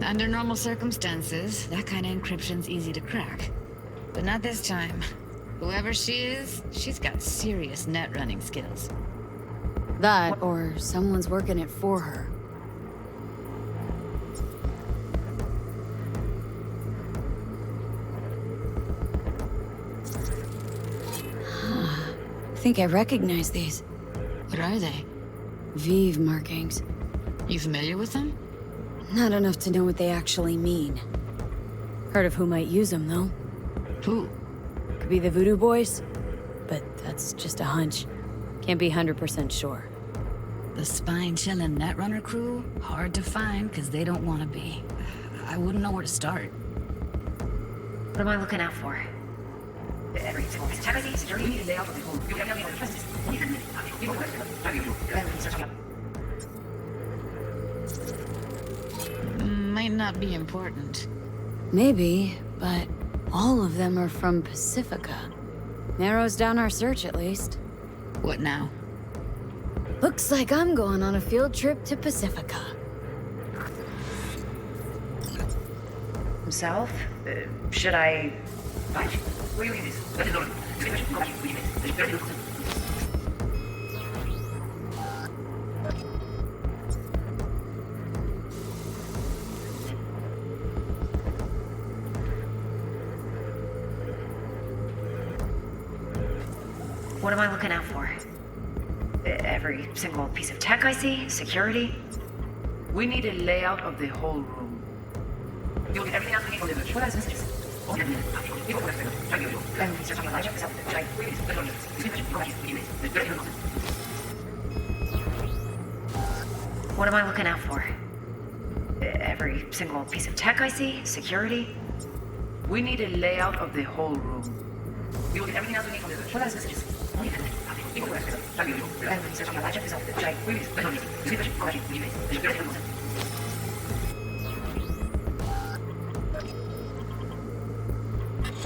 Under normal circumstances, that kind of encryption's easy to crack. But not this time. Whoever she is, she's got serious net running skills. That, or someone's working it for her. I think I recognize these. What are they? Vive markings. You familiar with them? Not enough to know what they actually mean. Heard of who might use them, though. Who? Could be the Voodoo Boys, but that's just a hunch. Can't be 100% sure. The spine-chilling Netrunner crew? Hard to find, because they don't want to be. I wouldn't know where to start. What am I looking out for? Every single piece of tech I see, security, layout of the whole room. Might not be important. Maybe, but all of them are from Pacifica. Narrows down our search, at least. What now? Looks like I'm going on a field trip to Pacifica. Himself? Should I... What am I looking out for? Every single piece of tech I see? Security? We need a layout of the whole room. You'll get everything else we need from the virtual. What are those messages? What am I looking out for? Every single piece of tech I see? Security? We need a layout of the whole room. You'll get everything else we need from the virtual. What are those messages?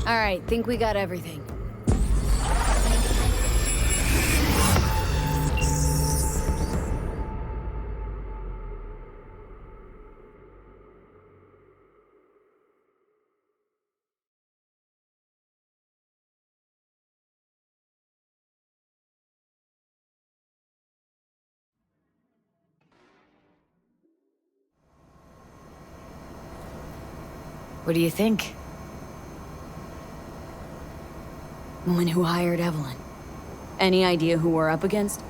All right, think we got everything. What do you think? Woman who hired Evelyn. Any idea who we're up against?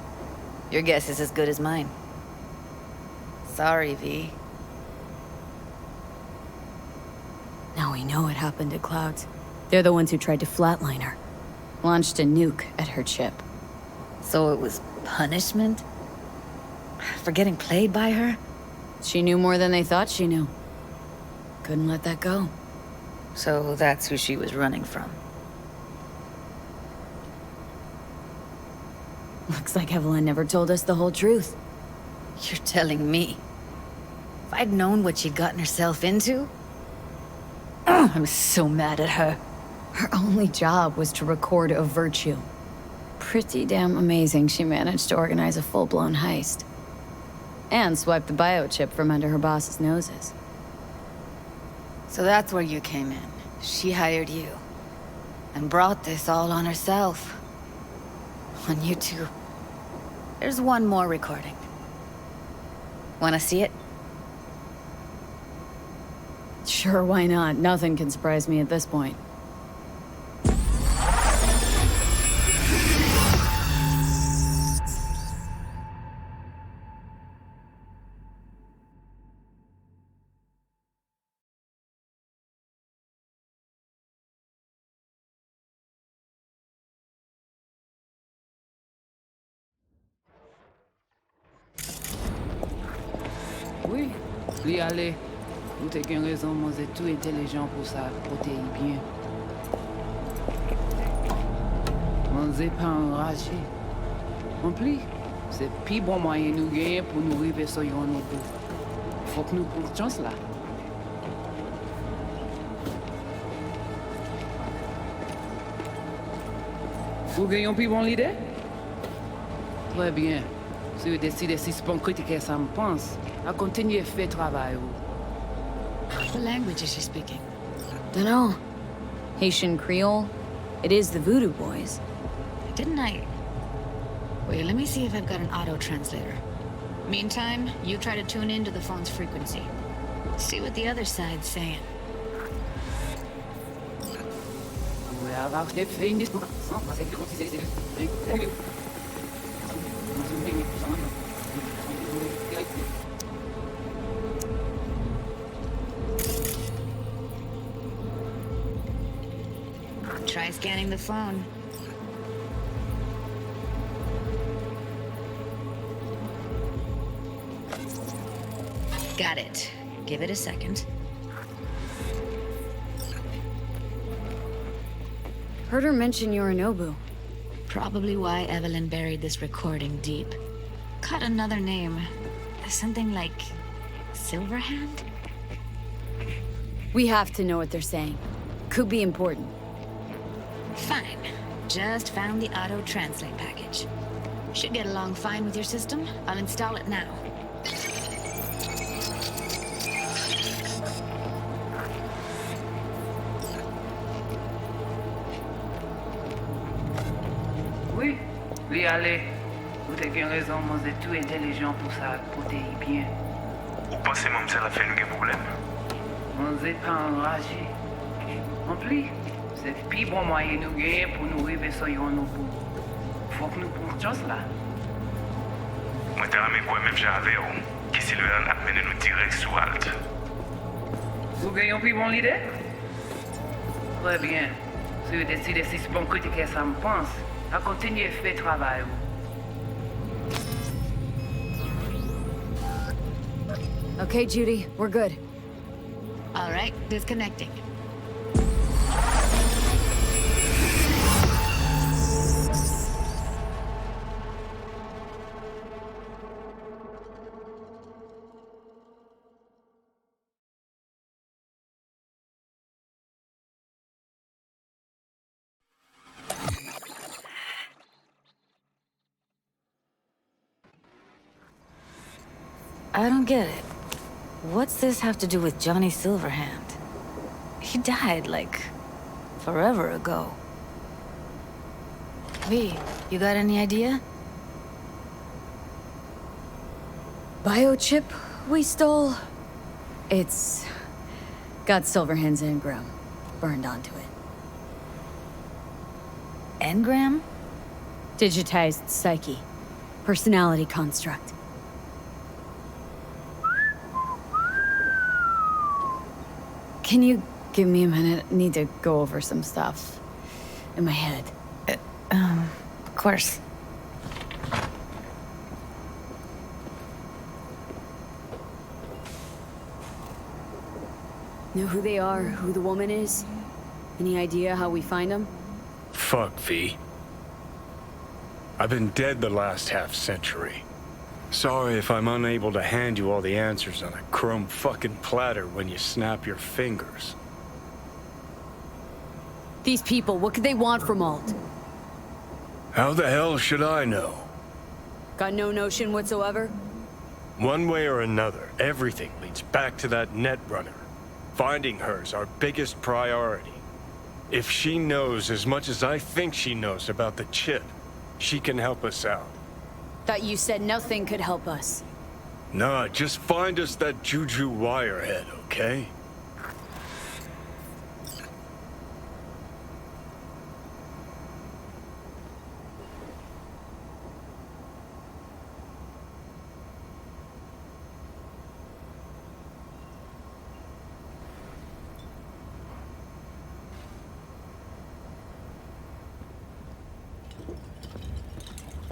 Your guess is as good as mine. Sorry, V. Now we know what happened to Clouds. They're the ones who tried to flatline her. Launched a nuke at her chip. So it was punishment? For getting played by her? She knew more than they thought she knew. Couldn't let that go. So that's who she was running from. Looks like Evelyn never told us the whole truth. You're telling me? If I'd known what she'd gotten herself into? I'm so mad at her. Her only job was to record a virtue. Pretty damn amazing she managed to organize a full-blown heist. And swipe the biochip from under her boss's noses. So that's where you came in. She hired you. And brought this all on herself. On you two. There's one more recording. Wanna see it? Sure, why not? Nothing can surprise me at this point. Oui, lui aller. Nous t'es qu'une raison, moi c'est tout intelligent pour ça, protéger bien. On n'est pas enragé. En plus, c'est plus bon moyen nous gagner pour nous arriver sur yon auto. Faut que nous prenions chance là. Vous gagnez plus bon l'idée? Très bien. Si vous décidez si c'est bon critiquer ça me pense, à continuer à faire travail. What language is she speaking? Dunno. Haitian Creole? It is the Voodoo Boys. Didn't I? Wait, let me see if I've got an auto-translator. Meantime, you try to tune into the phone's frequency. See what the other side's saying. Try scanning the phone. Got it. Give it a second. Heard her mention Yorinobu. Probably why Evelyn buried this recording deep. Cut another name. Something like Silverhand? We have to know what they're saying. Could be important. Fine. Just found the auto-translate package. Should get along fine with your system. I'll install it now. Oui, allez. Vous avez raison, moi, vous êtes tout intelligent pour ça, pour t'y bien. Ou pensez même ça la fait un problème? Vous êtes pas enragé. En plus, c'est le plus bon moyen de nous gagner pour nous rêver sur nos bouts. Faut que nous prenions chance là. Moi, t'as aimé quoi, même j'avais, qui si le a mené nous direct sous halte. Vous gagnez plus bon l'idée? Très bien. Si vous décidez si c'est bon critiquer ça me pense, à continuer à faire le travail. Okay, Judy, we're good. All right, disconnecting. I don't get it. What's this have to do with Johnny Silverhand? He died, like, forever ago. V, you got any idea? Biochip we stole? It's got Silverhand's engram burned onto it. Engram? Digitized psyche. Personality construct. Can you give me a minute? I need to go over some stuff in my head. Of course. Know who they are, who the woman is? Any idea how we find them? Fuck, V. I've been dead the last half-century. Sorry if I'm unable to hand you all the answers on a chrome fucking platter when you snap your fingers. These people, what could they want from Alt? How the hell should I know? Got no notion whatsoever? One way or another, everything leads back to that Netrunner. Finding her's our biggest priority. If she knows as much as I think she knows about the chip, she can help us out. Thought you said nothing could help us. Nah, just find us that Juju wirehead, okay?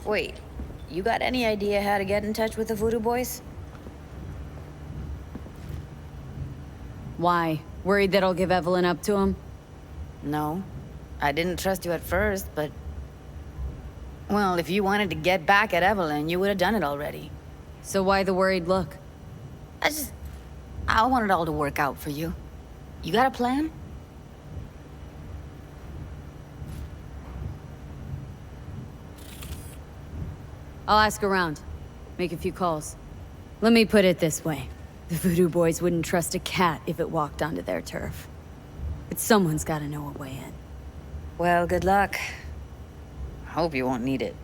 Wait, you got any idea how to get in touch with the Voodoo Boys? Why? Worried that I'll give Evelyn up to him? No. I didn't trust you at first, but... Well, if you wanted to get back at Evelyn, you would have done it already. So why the worried look? I want it all to work out for you. You got a plan? I'll ask around. Make a few calls. Let me put it this way. The Voodoo Boys wouldn't trust a cat if it walked onto their turf. But someone's gotta know a way in. Well, good luck. Hope you won't need it.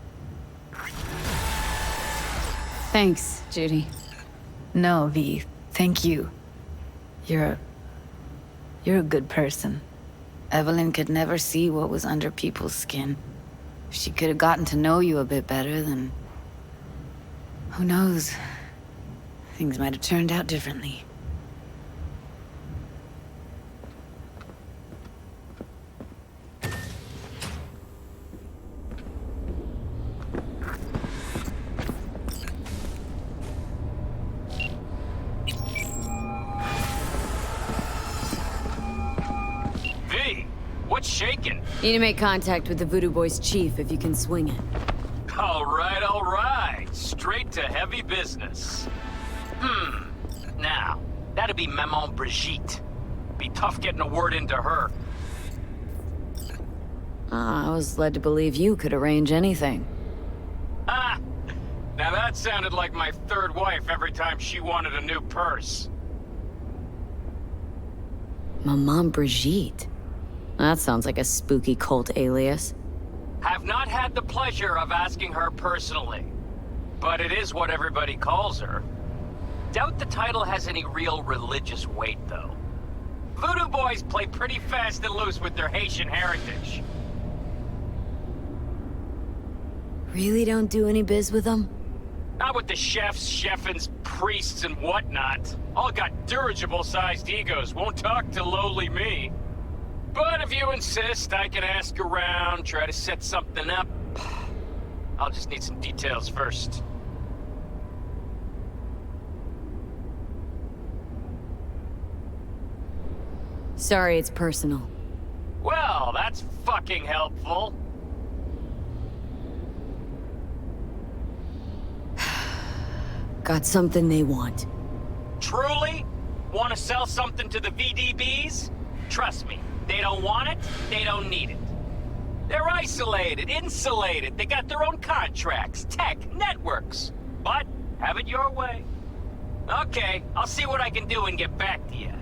Thanks, Judy. No, V. Thank you. You're a good person. Evelyn could never see what was under people's skin. If she could have gotten to know you a bit better, then... who knows? Things might have turned out differently. V, what's shaking? Need to make contact with the Voodoo Boys chief if you can swing it. All right. Straight to heavy business. Now, that'd be Maman Brigitte. Be tough getting a word into her. I was led to believe you could arrange anything. Ah! Now that sounded like my third wife every time she wanted a new purse. Maman Brigitte. That sounds like a spooky cult alias. Have not had the pleasure of asking her personally. But it is what everybody calls her. Doubt the title has any real religious weight, though. Voodoo boys play pretty fast and loose with their Haitian heritage. Really don't do any biz with them? Not with the chefs, cheffins, priests, and whatnot. All got dirigible-sized egos, won't talk to lowly me. But if you insist, I can ask around, try to set something up. I'll just need some details first. Sorry, it's personal. Well, that's fucking helpful. Got something they want. Truly? Want to sell something to the VDBs? Trust me, they don't want it, they don't need it. They're isolated, insulated, they got their own contracts, tech, networks. But, have it your way. Okay, I'll see what I can do and get back to you.